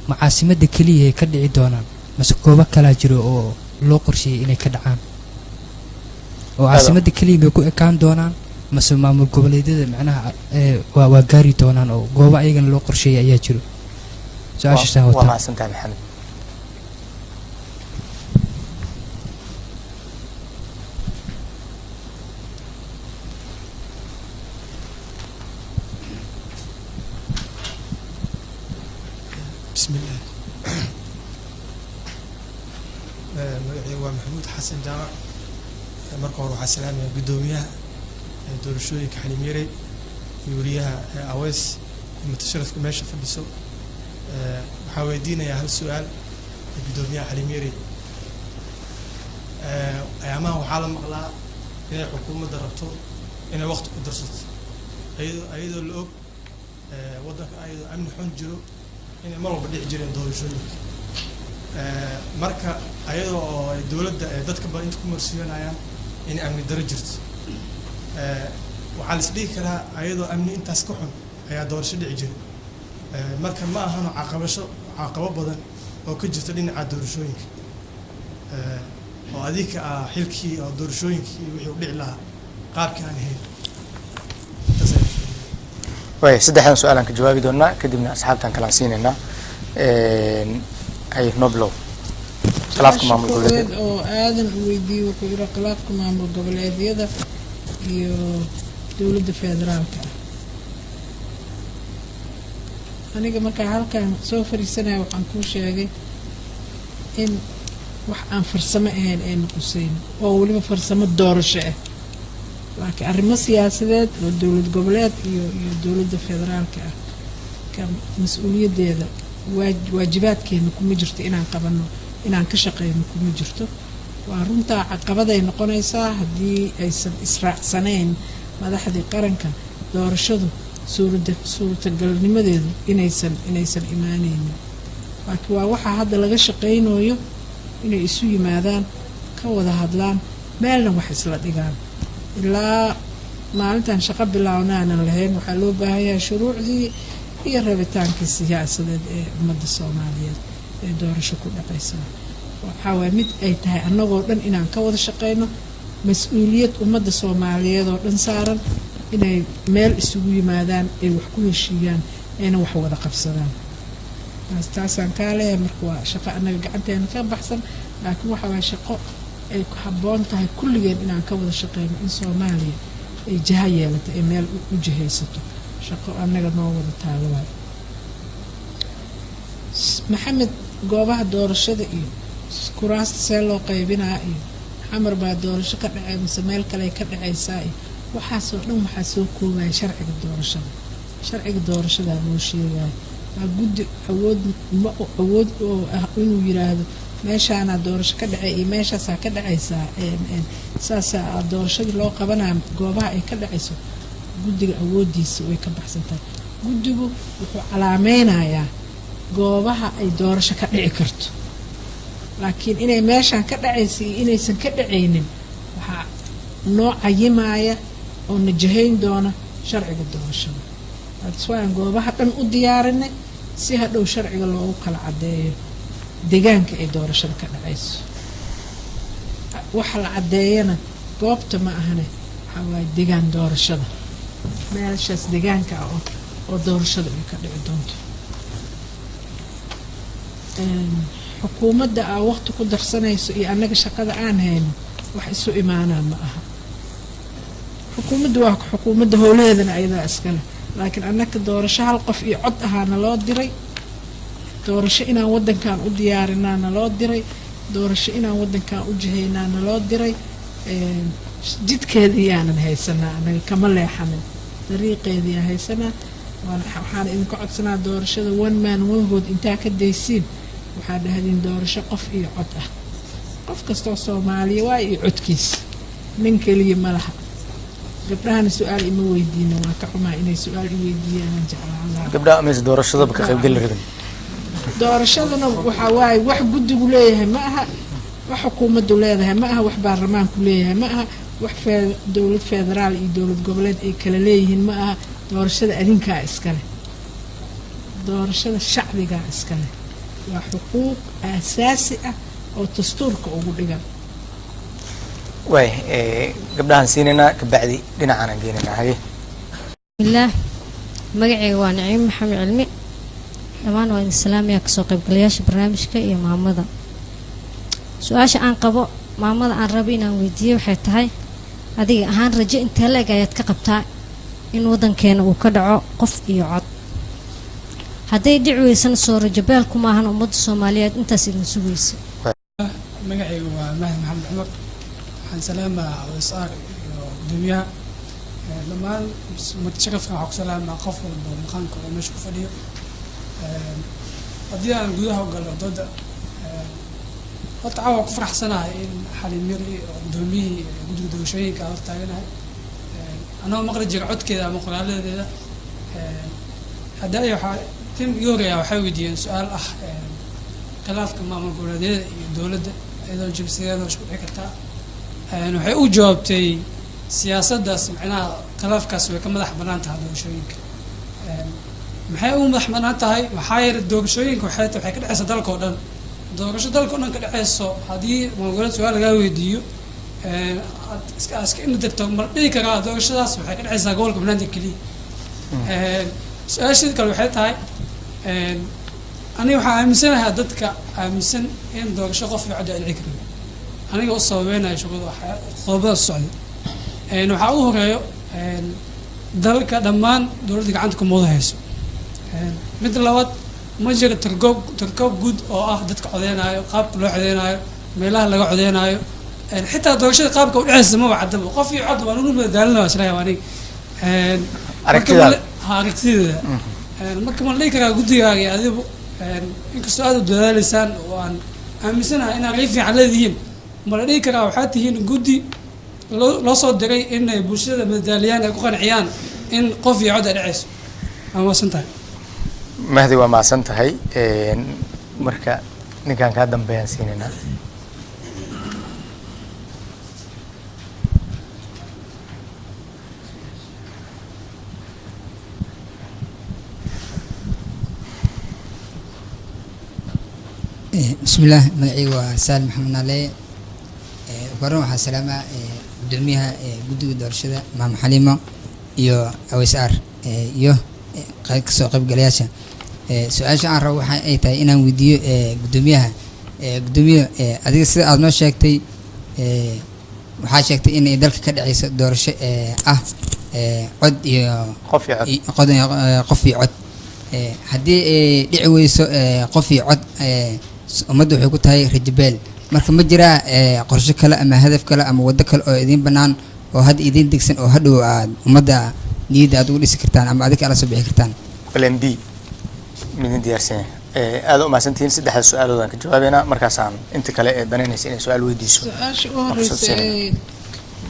ma caasimada kaliya ay ka dhici doonaan mase goobo kala jiro oo loo qorsheeyay inay ka dhacaan oo caasimada kaliya bay ku ekaan doonaan mase maamul goboleedyada macnaha waa gaari doonaan oo goobo ayagana loo qorsheeyay ayaa jiro su-aashaasaan waa mahadsantahay maxamed بسم الله magacayga waa maxamuud xasan jaamac marka hore waxaa salaamaya guddoomiyaha doorashooyinka xaliim yarey iyo wariyaha aweys iyo mutasharafka meesha fadhiso waxaa weydiinayaa hal su-aal guddoomiyaha xaliim yarey ayaamaha waxaa la maqlaa inay xukuumadda rabto inay waqti ku darsato ayadoo la og waddanka ayadoo amni xun jiro inay mar walba dhici jireen doorashooyinka marka ayadoo oo ay dowladda dadka badan inta ku marsiinayaan inay amni daro jirto waxaa la is dhigi karaa ayadoo amni intaas ka xun ayaa doorasho dhici jiray marka ma ahano caqabo badan oo ka jirta dhinaca doorashooyinka oo adika ah xilkii oo doorashooyinkii wixii u dhici lahaa qaabkii aan ahayn way saddexdan su'aalan ka jawaabi doonaa kadibna asxaabtan kala siinayna ay noblow khilaafka maamul goboleed oo aadan u weydiiyey wuxuu yiri khilaafka maamul goboleedyada iyo dowladda federaalka aniga markaa halkan soo fariisanaya waxaan kuu sheegay in wax aan farsamo ahayn ay nuquseen oo weliba farsamo doorasho ah laakiin arrimo siyaasadeed oo dowlad goboleed iyo dowladda federaalka ah ka mas-uuliyaddeeda waajibaadkeena kuma jirto inaan qabano inaan ka shaqeyno kuma jirto waa runtaa caqabaday noqonaysaa haddii aysan israacsanayn madaxdii qaranka doorashadu suurtagalnimadeedu inaysan imaanaynin laakiin waa waxaa hadda laga shaqaynayo inay isu yimaadaan ka wada hadlaan meelna wax isla dhigaan ilaa maalintan shaqo bilaabnaanan lahayn waxaa loo baahan yahay shuruucdii iyo rabitaankii siyaasadeed ee ummadda soomaaliyeed ee doorasho ku dhaqaysa waxaa waay mid ay tahay annagoo dhan inaan ka wada shaqayno mas-uuliyad ummadda soomaaliyeed oo dhan saaran inay meel isugu yimaadaan ay wax ku heshiiyaan ayna wax wada qabsadaan taasaan kaa leeyahay marka waa shaqo annaga gacanteena ka baxsan laakiin waxa waay shaqo ay ku habboon tahay kulligeen inaan ka wada shaqeyno in soomaaliya ay jaha yeelato ay meel u jihaysato shaqo annaga noo wada taalo waay maxamed goobaha doorashada iyo kuraasta see loo qaybinaa iyo xamar baa doorasho ka dhacay mise meel kale ka dhacaysaa iyo waxaasoo dhan waxaa soo koobaya sharciga doorashadaa loo sheegaya waa guddi awood oo ah inuu yiraahdo meeshaanaa doorasho ka dhacay iyo meeshaasaa ka dhacaysaa saasaa doorashadii loo qabanaya goobaha ay ka dhacayso guddiga awoodiisa way ka baxsan tahay guddigu wuxuu calaameynayaa goobaha ay doorasho ka dhici karto laakiin inay meeshaan ka dhacaysa iyo inaysan ka dhacaynin waxaa noo cayimaya oo najahayn doona sharciga doorashada waan goobaha dhan u diyaarinay si hadhow sharciga loogu kala cadeeyo deegaanka ay doorashada ka dhacayso waxa la cadeeyana goobta ma ahane waxaa waaye deegaan doorashada meeshaas deegaanka ah oo doorashada ay ka dhici doonto xukuumadda aa waqti ku darsanayso iyo annaga shaqada aan hayno wax isu imaanaa ma aha xukuumadda waa xukuumadda howlaheedana ayadaa iskale laakiin annaka doorasho hal qof iyo cod ahaana loo diray doorasho inaan waddankan u diyaarinaana loo diray doorasho inaan waddankan u jihaynaana loo diray jidkeedii yaanan haysanaa anaga kama leexanin dariiqeediyaa haysanaa waxaan idinka codsanaa doorashada one man one vote intaa ka daysiin waxaa dhahdeen doorasho qof iyo cod ah qof kastoo soomaaliya waa iyo codkiisa nin keliya ma laha gabdhahana su-aal ima weydiina waa ka xumaa inay su-aal i weydiiyaan jeclaan lahaa gabdhaha mise doorashadaba ka qaybgeli rabin doorashadana waxaa waaye wax guddigu leeyahay ma aha wax xukuumaddu leedahay ma aha wax baarlamaanku leeyahay ma aha wax dowlad federaal iyo dowlad goboleed ay kala leeyihiin ma aha doorashada adinkaa iskale doorashada shacbigaa iskale waa xuquuq aasaasi ah oo dastuurka ugu dhigan waay gabdhahan siinaynaa kabacdi dhinacaanaan geenaynaa haye bismillaah magacayga waa naciim maxamed cilmi dhammaan waa idin salaamayaa kasoo qaybgalayaasha barnaamijka iyo maamada su-aasha aan qabo maamada aan rabo inaan weydiiyo waxay tahay adiga ahaan rajo intee la-eg ayaad ka qabtaa in waddankeena uu ka dhaco qof iyo cod hadday dhici weysana soo rajabeel kuma ahan ummadda soomaaliyeed intaas idin sugaysa magacayga waa mahdi maxamed cumar waxaan salaamaa wasaar iyo gudoomiyaha dhammaan mutasharafkan waxaa ku salaamaa qof walba maqaanka oo meesha ku fadhiyo haddii aan gudaha u galo dooda horta caawa ku faraxsanahay in xaliimiri oo gudoomiyihii guddiga doorashooyinka aan hortaaganahay anoo maqli jira codkeeda ama qoraaladeeda hadda waxaa tim yoogaya waxay weydiiyeen su-aal ah khilaafka maamul goboleedyada iyo dowladda iyadoo jibsigeeda isku dhici kartaa waxay u jawaabtay siyaasaddaas macnaha khilaafkaas way ka madax bannaan tahay doorashooyinka maxay u madax bannaan tahay maxaa yeelay doorashooyinka waxay ka dhexaysa dalka oo dhan doorasho dalka oo dhan ka dhexayso haddii maamul goboleed su-aal lagaa weydiiyo iska ina degto ma dhihi karaa doorashadaas waxay ka dhexaysaa gobolka banaadir keliya su-aashii kale waxay tahay aniga waxaan aaminsanahay dadka aaminsan in doorasho qof iyo cod ay dhici karin aniga u sababeynayo qodobada socda waxaa ugu horeeyo dalka dhammaan dowladda gacanta kuma wada hayso mid labaad ma jira tarkoob guud oo ah dadka codeynayo qaabka loo codeynayo meelaha laga codeynayo xitaa doorashada qaabka u dhexeysa maba cadaba qof iyo cod waan unu madaalinaya islahay aniga aragtideeda marka ma la dhihi karaa guddigaaga iyo adigu inkastoo aad u dadaaleysaan oo aan aaminsanahay inaad rii fiican leedihiin ma la dhihi karaa waxaad tihiin guddi loo soo diray inay bulshada madaaliyaan ay ku qanciyaan in qof iyo cod ay dhaceyso waa maasan tahay mahdi waa maasan tahay marka ninkaan kaa dambeeyaan siinaynaa بسم الله مدعي وسالم محمد نالي وقرن waxaa salaama gudoomiyaha guddiga doorashada maam xaliimo iyo awisaar iyo qayb kasoo qaybgalayaasha su-aasha aan rabo waxa ay tahay inaan weydiiyo gudoomiyaha adiga sida aad noo sheegtay waxaa sheegtay in dalka ka dhacayso doorasho ah cod iyo qof iyo cod haddii dhici weyso qof iyo cod ummadda waxay ku tahay rajabeel marka ma jiraa qorshe kale ama hadaf kale ama waddo kale oo idiin bannaan oo hadda idiin degsan oo hadhow aad ummadda niyadda aad ugu dhisi kartaan ama adiga ala soo bixi kartaan plan b midin diyaarsan aad u mahadsantihiin saddexda su-aaloodaan ka jawaabeynaa markaasaan inta kale ee danaynaysa inay su-aal weydiiso su-aasha u horeysa ee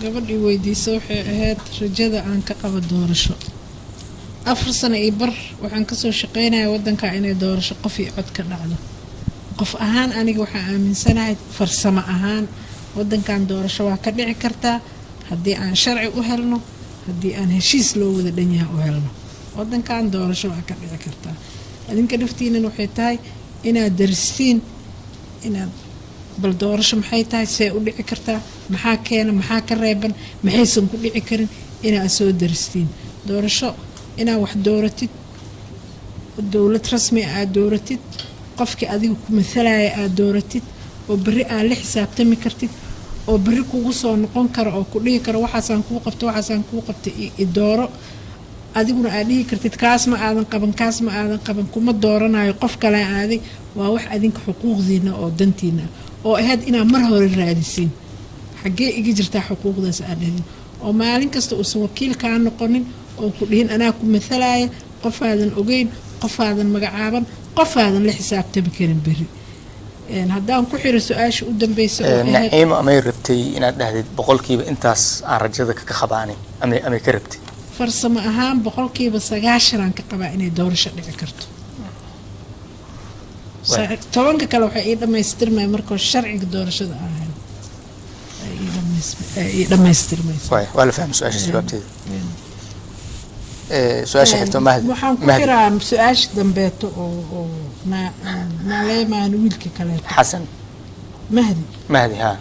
gabadhii weydiisa waxay ahayd rajada aan ka qabo doorasho 4 sano iyo bar waxaan kasoo shaqeynaya waddanka inay doorasho qof iyo cod ka dhacdo qof ahaan aniga waxaan aaminsanahay farsamo ahaan waddankan doorasho waa ka dhici kartaa haddii aan sharci u helno haddii aan heshiis loo wada dhan yahay u helno waddankan doorasho waa ka dhici kartaa adinka dhaftiinan waxay tahay inaad daristiin inaad bal doorasho maxay tahay see u dhici kartaa maxaa keena maxaa ka reeban maxaysan ku dhici karin inaad soo daristiin doorasho inaad wax dooratid dowlad rasmi aad dooratid qofkii adiga ku mathalaya aad dooratid oo berri aad la xisaabtami kartid oo berri kugu soo noqon karo oo ku dhihi karo waxaasaan kuu qabtay i dooro adiguna aad dhihi kartid kaas ma aadan qaban kuma dooranayo qof kale aaday waa wax adinka xuquuqdiina oo dantiina oo ahayd inaad mar hore raadisiin xaggee iga jirtaa xuquuqdaas aad dhahdin oo maalin kasta uusan wakiil kaa noqonin oo ku dhihin anaa ku mathalaya qofaadan ogeyn qofaadan magacaaban qofaadan la xisaabtami karin berri haddaan ku xiro su-aasha u dambeysa naciimo amay rabtay inaad dhahdid boqolkiiba intaas aan rajada ka qabaanay amay ka rabtay farsamo ahaan 90% aan ka qabaa inay doorasho dhici karto 10 kale waxay ii dhamaystirmay markoo sharciga doorashada ahayn ii dhamaystirmay waa la fahmay su-aasha jawaabteeda su-aasha xigto mahdi waxaan ku xiraa su-aasha dambeeto oo naaleemaan wiilka kale xasan mahdi haa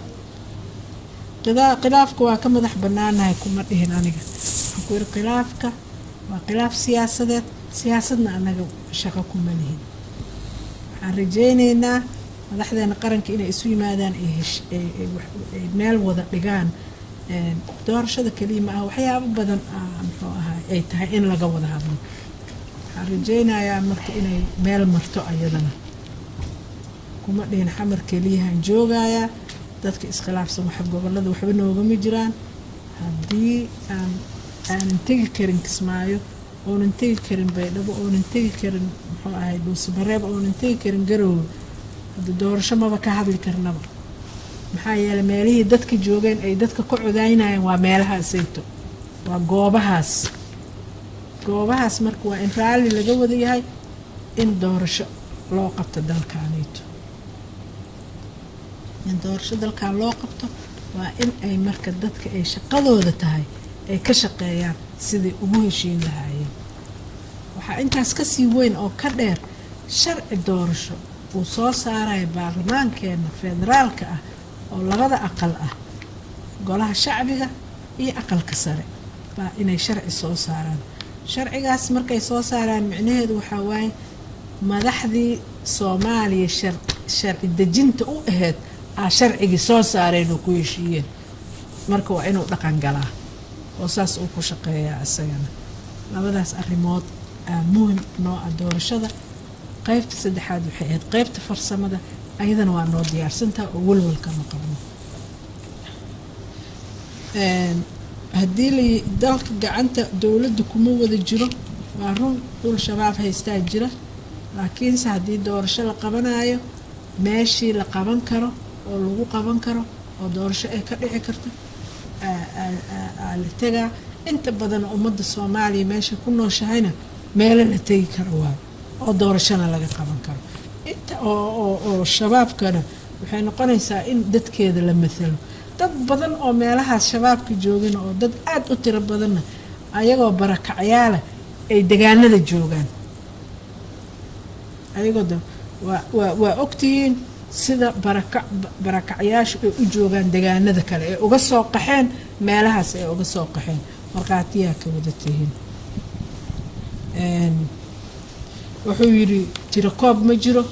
khilaafka waa ka madax bannaanahay kuma dhihin aniga waxaan ku yidhi khilaafka waa khilaaf siyaasadeed siyaasadna anaga shaqo kuma lihin waxaan rajaynaynaa madaxdeena qaranka inay isu yimaadaan ay meel wada dhigaan doorashada kaliya ma aha waxyaabo badan muxuu ahaa ay tahay in laga wada hadlo waxaan rajaynayaa marka inay meel marto ayadana kuma dhihin xamar keliyahan joogayaa dadka iskhilaafsan waxa gobolada waxba noogama jiraan haddii aanan tegi karin kismaayo oonan tegi karin baydhabo oonan tegi karin muxuu ahay dhuusamareeb oonan tegi karin garoowe hadda doorasho maba ka hadli karnaba maxaa yeelay meelihii dadka joogeen ay dadka ka codaynayeen waa meelaha sayto waa goobahaas marka waa in raalli laga wada yahay in doorasho loo qabto dalkaaniito, in doorasho dalkan loo qabto waa in ay marka dadka ay shaqadooda tahay ay ka shaqeeyaan sidai ugu heshiin lahaayeen. waxaa intaas ka sii weyn oo ka dheer sharci doorasho uu soo saaraya baarlamaankeena federaalka ah oo labada aqal ah, golaha shacbiga iyo aqalka sare baa inay sharci soo saaraan. sharcigaas markay soo saaraan micnaheedu waxaa waaye madaxdii Soomaaliya sharci dejinta u ahayd sharcigii soo saareen oo ku heshiiyeen, marka waa inuu dhaqan galaa oo saas uu ku shaqeeyaa isagana. labadaas arrimood muhim noo ah doorashada. qaybta saddexaad waxay ahayd qaybta farsamada, ayadana waa noo diyaarsantaa oo walwalka ma qabno. haddii dalka gacanta dowladda kuma wada jiro, waa run dhul shabaab haystaa jira, laakiinse haddii doorasho la qabanayo meeshii la qaban karo oo lagu qaban karo oo doorasho ay ka dhici karto la tegaa. inta badan ummadda Soomaaliya meesha ku nooshahayna meelo la tegi karo waayo oo doorashona laga qaban karo. inta oo shabaabkana waxay noqonaysaa in dadkeeda la mathalo. dad badan oo meelahaas shabaabka joogin oo dad aad u tiro badanna ayagoo barakacyaala ay deegaanada joogaan, ayagoo waa ogtihiin sida barakacyaashu ay u joogaan deegaanada kale ee uga soo qaxeen meelahaas ay uga soo qaxeen, markhaatiyaa ka wada tihiin. wuxuu yidhi tirakoob ma jiro,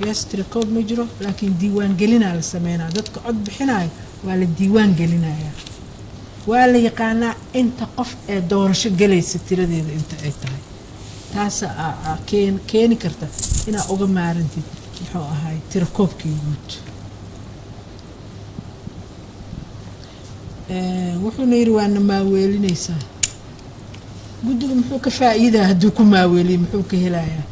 yes tirakoob ma jiro, laakiin diiwaan gelinaa la sameynaa. dadka cod bixinayo waa la diiwaan gelinayaa, waa la yaqaanaa inta qof ee doorasho galaysa tiradeeda inta ay tahay. taasa keeni karta inaa uga maarantid muxuu ahaay tirakoobkii guud. wuxuuna yidhi waana maaweelinaysaa. guddiga muxuu ka faa'iidaa hadduu ku maaweeliyo, muxuu ka helayaa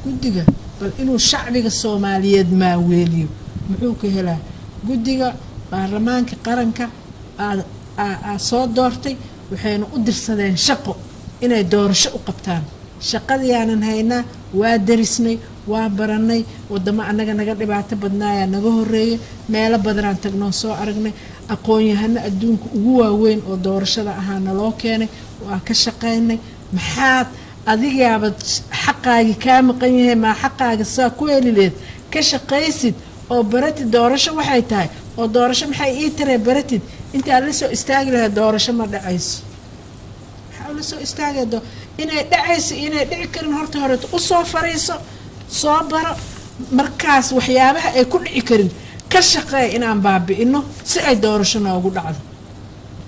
guddiga? bal inuu shacbiga Soomaaliyeed maaweeliyo muxuu ka helaa? guddiga baarlamaanka qaranka soo doortay waxayna u dirsadeen shaqo inay doorasho u qabtaan. shaqadiyaanan haynaa, waa darisnay, waa baranay. wadamo annaga naga dhibaato badnaayaa naga horeeyay, meelo badanaan tagnoo soo aragnay. aqoon-yahano adduunka ugu waaweyn oo doorashada ahaa naloo keenay, waa ka shaqaynay. maxaad adigaaba xaqaagi kaa maqan yahay, maa xaqaaga saa ku heli leed ka shaqaysid oo baratid doorasho waxay tahay, oo doorasho maxay ii taree baratid. intaad la soo istaagi lahayd doorasho ma dhacayso. maxaa la soo istaagay inay dhacayso inay dhici karin horta horeeto u soo fariiso, soo baro, markaas waxyaabaha ay ku dhici karin ka shaqeey inaan baabi'ino si ay doorasho noogu dhacdo.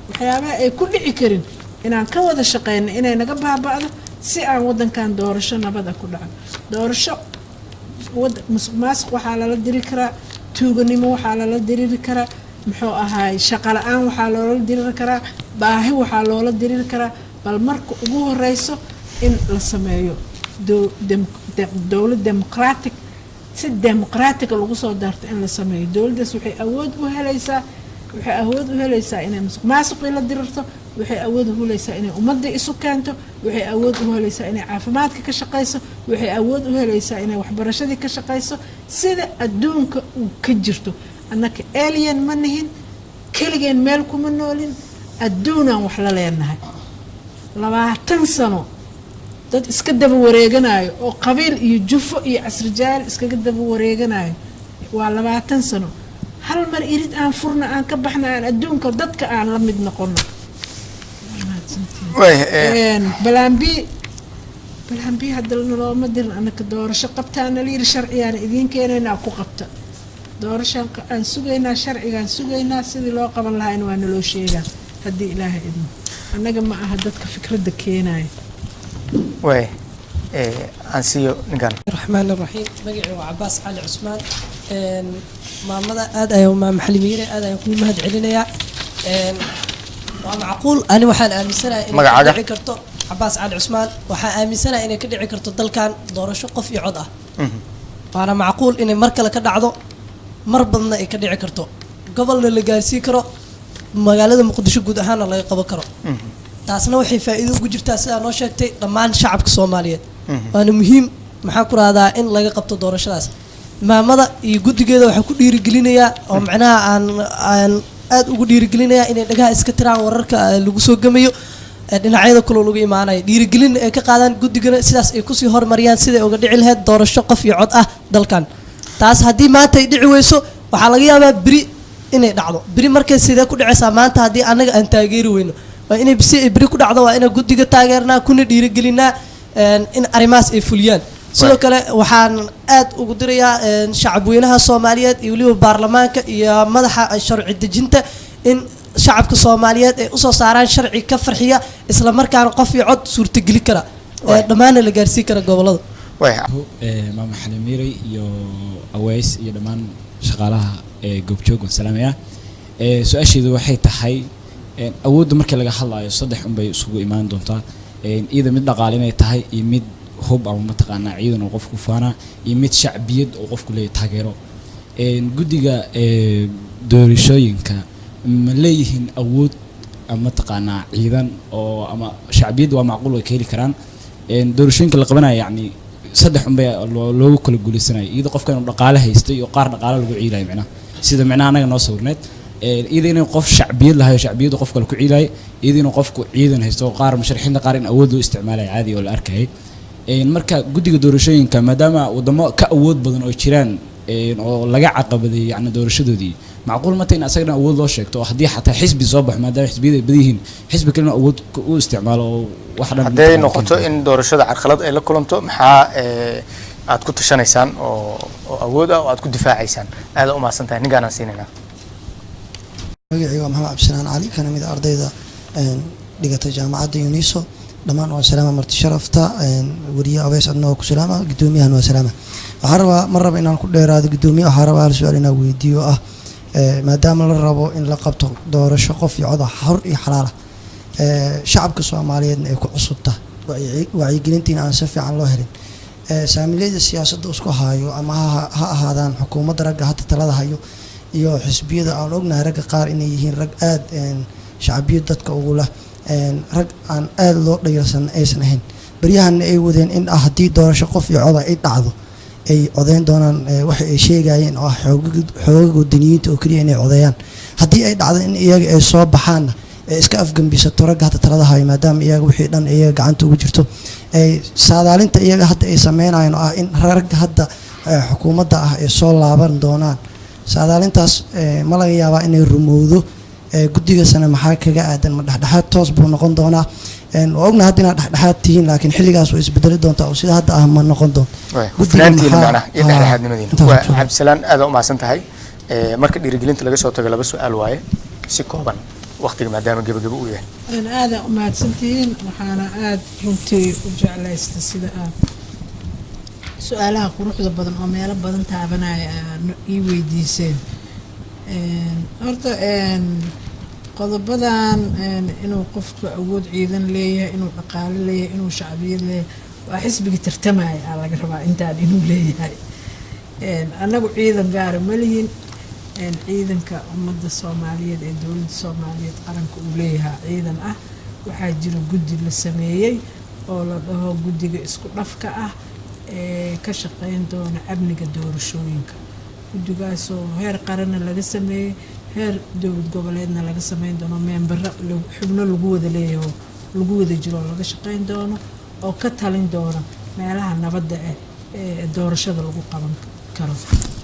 waxyaabaha ay ku dhici karin inaan ka wada shaqeyno inay naga baaba'do si aan wadankan doorasho nabada ku dhacdo. doorasho musuqmaasuq waxaa lala diri karaa, tuuganimo waxaa lala diriri karaa, muxuu ahaay shaqo la-aan waxaa loola diriri karaa, baahi waxaa loola diriri karaa. bal marka ugu horeyso in la sameeyo dowlad democratic, si demoqraatiga lagu soo daarto in la sameeyo. dowladdaas waxay awood u helaysaa inay musuqmaasuqii la dirirto, waxay awood u helaysaa inay ummadda isu keento, waxay awood u helaysaa inay caafimaadka ka shaqayso, waxay awood u helaysaa inay waxbarashadii ka shaqayso sida adduunka uu ka jirto. annaka alien ma nihin, keligeen meel kuma noolin, adduunaan wax la leenahay. 20 sano dad iska daba wareeganayo oo qabiil iyo jufo iyo casrijaal iskaga daba wareeganayo, waa 20 sano. hal mar irid aan furna aan ka baxna aan adduunka dadka aan la mid noqono. balambi hadalna looma dirin annaka doorasho qabtaana layiri sharciyaana idiin keenaynaa ku qabta. doorashaan aan sugaynaa, sharcigaan sugaynaa, sidii loo qaban lahaayna waa naloo sheegaa haddii ilaahay idmo. annaga ma aha dadka fikradda keenaya. ansiyo ninkan الرحمن الرحيم. مقعي وعباس علي عثمان. maamada aad ayaan maama xalimiire aad ayaan ku mahad celinayaa. waa macquul ani waxaan aaminsanahay inay ka dhici karto Cabbaas Cali Cusmaan, waxaan aaminsanahay inay ka dhici karto dalkan doorasho qof iyo cod ah. waana macquul inay mar kale ka dhacdo, mar badna ay ka dhici karto, gobolna la gaarsiin karo, magaalada muqdisho guud ahaana laga qaban karo taasna waxay faa'iido ugu jirtaa sidaa noo sheegtay dhammaan shacabka soomaaliyeed waana muhiim maxaa ku rahdaa in laga qabto doorashadaas maamada iyo guddigeeda waxaa ku dhiirigelinayaa oo macnaha aan aad ugu dhiirigelinayaa inay dhagaha iska tiraan wararka lagu soo gamayo dhinacyada kaloo lagu imaanayo dhiirigelin ay ka qaadaan guddigana sidaas ay kusii horumariyaan siday uga dhici lahayd doorasho qof iyo cod ah dalkan taas haddii maanta ay dhici weyso waxaa laga yaabaa beri inay dhacdo beri markay sidee ku dhacaysaa maanta haddii annaga aan taageeri weyno waa inay si ay beri ku dhacdo waa inay guddiga taageernaa kuna dhiirigelinaa in arrimahaas ay fuliyaan sidoo kale waxaan aad ugu dirayaa shacabweynaha soomaaliyeed iyo weliba baarlamaanka iyo madaxa sharci dejinta in shacabka soomaaliyeed ay usoo saaraan sharci ka farxiya isla markaana qof iyo cod suurtageli kara dhammaanna la gaarsiin kara gobolada maama xalimiiray iyo aweys iyo dhammaan shaqaalaha goobjoog waan salaamayaa su-aasheedu waxay tahay awoodda markii laga hadlayo 3 unbay isugu imaan doontaa iyada mid dhaqaale inay tahay iyo mid hub ama mataqaanaa ciidan oo qofku faana iyo mid shacbiyad oo qofku leeyahay taageero guddiga doorashooyinka ma leeyihiin awood ama mataqaanaa ciidan oo ama shacbiyad waa macquul way ka heli karaan doorashooyinka la qabanayo yacni 3 unbay loogu kala guulaysanaya iyada qofka inuu dhaqaale haystay iyo qaar dhaqaale lagu ciilayo macnaha sida macnaha anaga noo sawirneed iyada inay qof shacbiyad lahayo shacbiyadu qofka la ku ciilayo iyada inuu qofku ciidan haysto qaar musharaxiinta qaar in awood loo isticmaalayo caadi oo la arkayay marka guddiga doorashooyinka maadaama wadamo ka awood badan oo jiraan oo laga caqabaday yacni doorashadoodii macquul ma tahay in asagana awood loo sheegto oo haddii xataa xisbi soo baxo maadaama xisbiyada ay badan yihiin xisbi kalena awood u isticmaalo oo wax dhan hadday noqoto in doorashada carqalad ay la kulanto maxaa aad ku tashanaysaan oo awood ah oo aad ku difaacaysaan aad u mahadsan tahay ninkaanaan siinaynaa magacayga waa maxamed cabdisanaan cali kana mid ah ardayda dhigata jaamacadda uniso dhammaan waa salaama marti sharafta wariye abeys adna waa ku salaama guddoomiyahan waa salaama waxaan rabaa mar raba inaan ku dheeraado guddoomiye waxaan rabaa hal su-aal inaan weydiiyo ah maadaama la rabo in la qabto doorasho qof iyo cod ah xor iyo xalaala shacabka soomaaliyeedna ay ku cusubta wacyigelintiina aan si fiican loo helin saamileyda siyaasadda isku hayo ama ha ahaadaan xukuumadda ragga hadda talada hayo iyo xisbiyada aan ognahay ragga qaar inay yihiin rag aad shacbiyo dadka ugu leh rag aan aad loo dhayalsan aysan ahayn baryahanna ay wadeen in haddii doorasho qof iyo coda ay dhacdo ay codeyn doonaan waxa ay sheegayeen oo ah xoogaga wadaniyiinta oo keliya inay codeeyaan haddii ay dhacdo in iyaga ay soo baxaanna iska afgambisato ragga hadda talada hayo maadaama iyaga wixii dhan iyaga gacanta ugu jirto saadaalinta iyaga hadda ay sameynayeen oo ah in ragga hadda xukuumadda ah ay soo laaban doonaan saadaalintaas ma laga yaabaa inay rumowdo guddigasana maxaa kaga aadan ma dhexdhexaad toos buu noqon doonaa waa ogna hadda inaad dhexdhexaad tihiin laakiin xilligaas way isbedeli doontaa oo sida hadda ah ma noqon doonto cabdisalaan aad u mahadsan tahay marka dhiirigelinta laga soo tago 2 su-aal waaye si kooban waqtiga maadaama gabagabo uu yahay aada u mahadsantihiin waxaana aada runtii u jeclaysta sida aad su-aalaha quruxda badan oo meelo badan taabanaya aad ii weydiiseen horta qodobadan inuu qofku awood ciidan leeyahay inuu dhaqaale leeyahay inuu shacbiyad leeyahay waa xisbiga tartamaya aa laga rabaa intaan inuu leeyahay annagu ciidan gaara ma lihin ciidanka ummadda soomaaliyeed ee dowladda soomaaliyeed qaranka uu leeyahay ciidan ah waxaa jira guddi la sameeyey oo la dhaho guddiga isku dhafka ah ee ka shaqeyn doona amniga doorashooyinka guddigaasoo heer qaranna laga sameeyey heer dowlad goboleedna laga sameyn doono meembaro xubno lagu wada leeyahay oo lagu wada jiro oo laga shaqeyn doono oo ka talin doona meelaha nabadda ah ee doorashada lagu qaban karo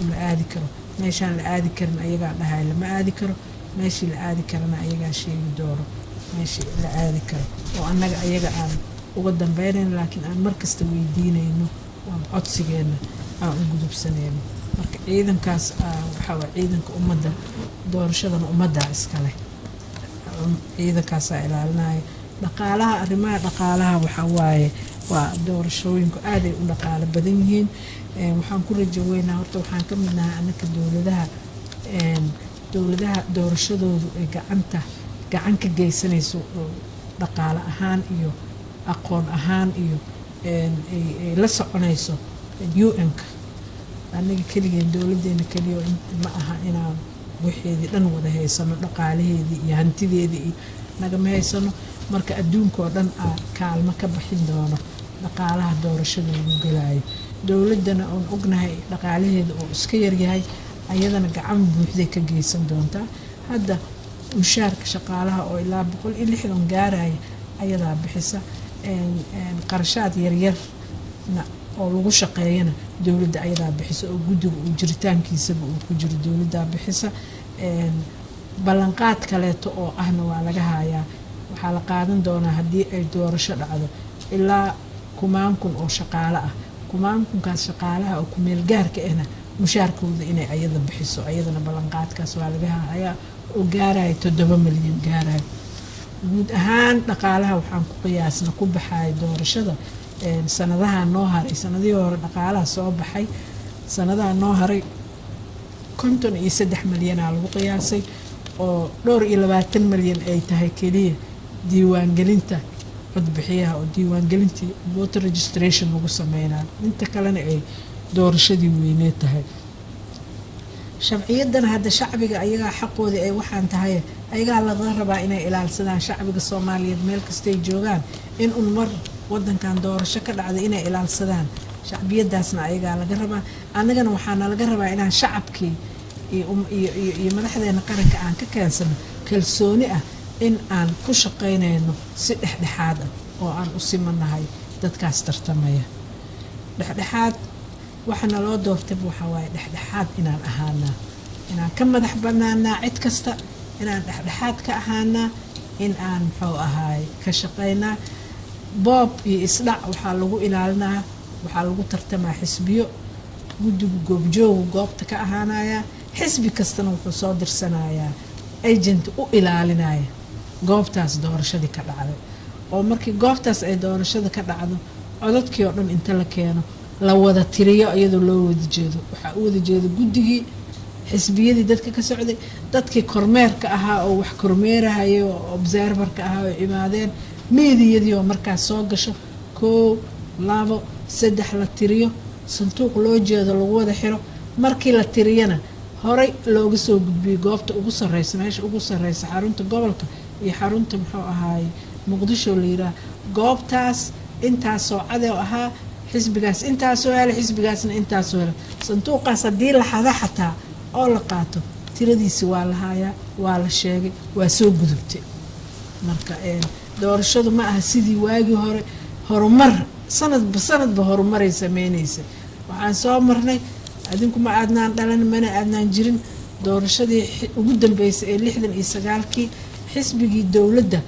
la aadi karo meeshaan la aadi karin ayagaa dhahay lama aadi karo meeshii la aadi karana ayagaa sheegi doono meeshii la aadi karo oo annaga ayaga aan uga dambeynayno laakiin aan markasta weydiinayno oo codsigeena aan u gudubsanayno marka ciidankaas waxaa waa ciidanka ummadda doorashadana ummaddaa iskale ciidankaasaa ilaalinaya dhaqaalaha arrimaha dhaqaalaha waxaa waaye waa doorashooyinku aaday u dhaqaalo badan yihiin waxaan ku rajo weynaa horta waxaan ka mid nahay annaka dowladaha doorashadoodu ay gacan ka geysanayso dhaqaale ahaan iyo aqoon ahaan iyo ay la soconayso UN-ka annaga keligeen dowladeena keliya ma aha inaan wixeedii dhan wada haysano dhaqaalaheedii iyo hantideedii iyo nagama haysano marka adduunka oo dhan aa kaalmo ka bixin doono dhaqaalaha doorashada lagu galayo dowladdana oon ognahay dhaqaalaheeda oo iska yaryahay ayadana gacan buuxday ka geysan doontaa hadda mushaarka shaqaalaha oo ilaa 160 gaaraya ayadaa bixisa qarashaad yaryarna oo lagu shaqeeyana dowladda ayadaa bixisa oo guddiga uu jiritaankiisaba uu ku jiro dowladdaa bixisa ballanqaad kaleeto oo ahna waa laga hayaa waxaa la qaadan doonaa haddii ay doorasho dhacdo ilaa 10,000 kun oo shaqaale ah 10,000 kunkaas shaqaalaha oo kumeel gaarka ahna mushaarkooda inay ayada bixiso ayadana ballanqaadkaas waa laga hayaa oo gaaraya 7 milyan gaaraya guud ahaan dhaqaalaha waxaan ku qiyaasna ku baxay doorashada sanadaha noo haray sanadii hore dhaqaalaha soo baxay sanadaha noo haray 53 milyan lagu qiyaasay oo 22 milyan ay tahay kaliya diiwaangelinta codbixiyaha oo diiwaangelintii voter registration lagu sameynaa inta kalena ay doorashadii weyneed tahay sharciyadan hadda shacbiga ayagaa xaqooda ay waxaan tahay ayagaa laga rabaa inay ilaalsadaan shacbiga Soomaaliyeed meel kasta ay joogaan in un mar wadankan doorasho ka dhacday inay ilaalsadaan shacbiyadaasna ayagaa laga rabaa annagana waxaana laga rabaa inaan shacabkii iyo madaxdeena qaranka aan ka keensano kalsooni ah in aan ku shaqeynayno si dhexdhexaad ah oo aan u simanahay dadkaas tartamaya dhexdhexaad waxaana loo doortay waxa waaye dhexdhexaad inaan ahaanaa inaan ka madax bannaanaa cid kasta inaan dhexdhexaad ka ahaanaa in aan muxuu ahaay ka shaqeynaa boob iyo isdhac waxaa lagu ilaalinaa waxaa lagu tartamaa xisbiyo guddiga goobjooga goobta ka ahaanaya xisbi kastana wuxuu soo dirsanayaa agent u ilaalinaya goobtaas doorashadii ka dhacday oo markii goobtaas ay doorashada ka dhacdo codadkii oo dhan inta la keeno la wada tiriyo iyadoo loo wada jeedo waxaa u wada jeedo guddigii xisbiyadii dadka ka socday dadkii kormeerka ahaa oo wax kormeerahaya oo observerka ahaa oo imaadeen meediyadii oo markaas soo gasho 1 2 3 la tiriyo sanduuq loo jeedo lagu wada xiro markii la tiriyana horay looga soo gudbiyay goobta ugu sareysa meesha ugu sareysa xarunta gobolka iyo xarunta muxuu ahaay muqdisho liira goobtaas intaas soo cadew ahaa xisbigaas intaas soo hela xisbigaasna intaas soo hela sanduuqaas hadii la xada xataa oo la qaato tiradiisi waa la hayaa waa la sheegay waa soo gudubtay marka doorashadu ma aha sidii waagii hore horumar sanadba horumaray sameynaysa waxaan soo marnay adinku ma aadnaan dhalan mana aadnaan jirin doorashadii ugu dambeysay ee 69kii xisbigii dowladda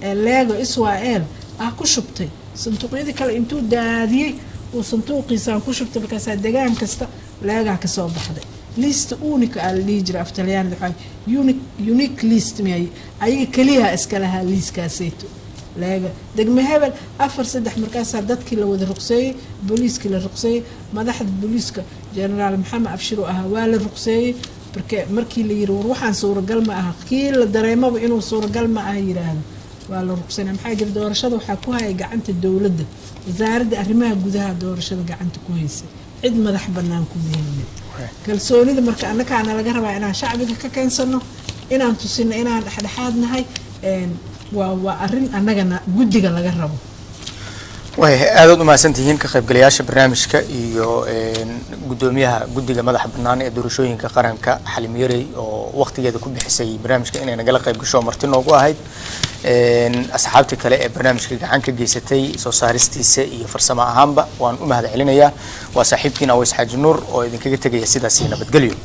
ee leego Israel ku shubtay sanduuqyadii kale intuu daadiyay oo sanduuqiisa ku shubtay markaas deegaan kasta leega ka soo baxday list unika al liijra aftaliyaan waxay unique list miyay ayaga kaliya iska laha liiskaasayto leega degme hebel 4-3 markaas dadkii la wada ruqseeyay booliiska la ruqseeyay madaxda booliiska generaal maxamed abshir oo ahaa waa la ruqseeyay markii la yiri waxaan suuragal ma aha kii la dareemaba inuu suuragal ma aha yiraahdo waa la ruqsanaa maxaa jira doorashada waxaa ku hayay gacanta dowladda wasaaradda arrimaha gudaha doorashada gacanta ku haysay cid madax bannaan ku meelay kalsoonida marka annakaana laga rabaa inaan shacbiga ka keensano inaan tusino inaan dhexdhexaad nahay waa arrin annagana guddiga laga rabo way aad u mahadsantihiin ka qaybgalayaasha barnaamijka iyo gudoomiyaha guddiga madaxa bannaan ee doorashooyinka qaranka Xalim Yarey oo waqtigeeda ku bixisay barnaamijka inay nagala qayb gasho marti noogu ahayd asxaabta kale ee barnaamijka gacan ka geysatay soo saaristiisa iyo farsamo ahaanba waan u mahad celinayaa waa saaxiibkiina Aways Xaaji Nuur oo idinkaga tagaya sidaas nabadgelyo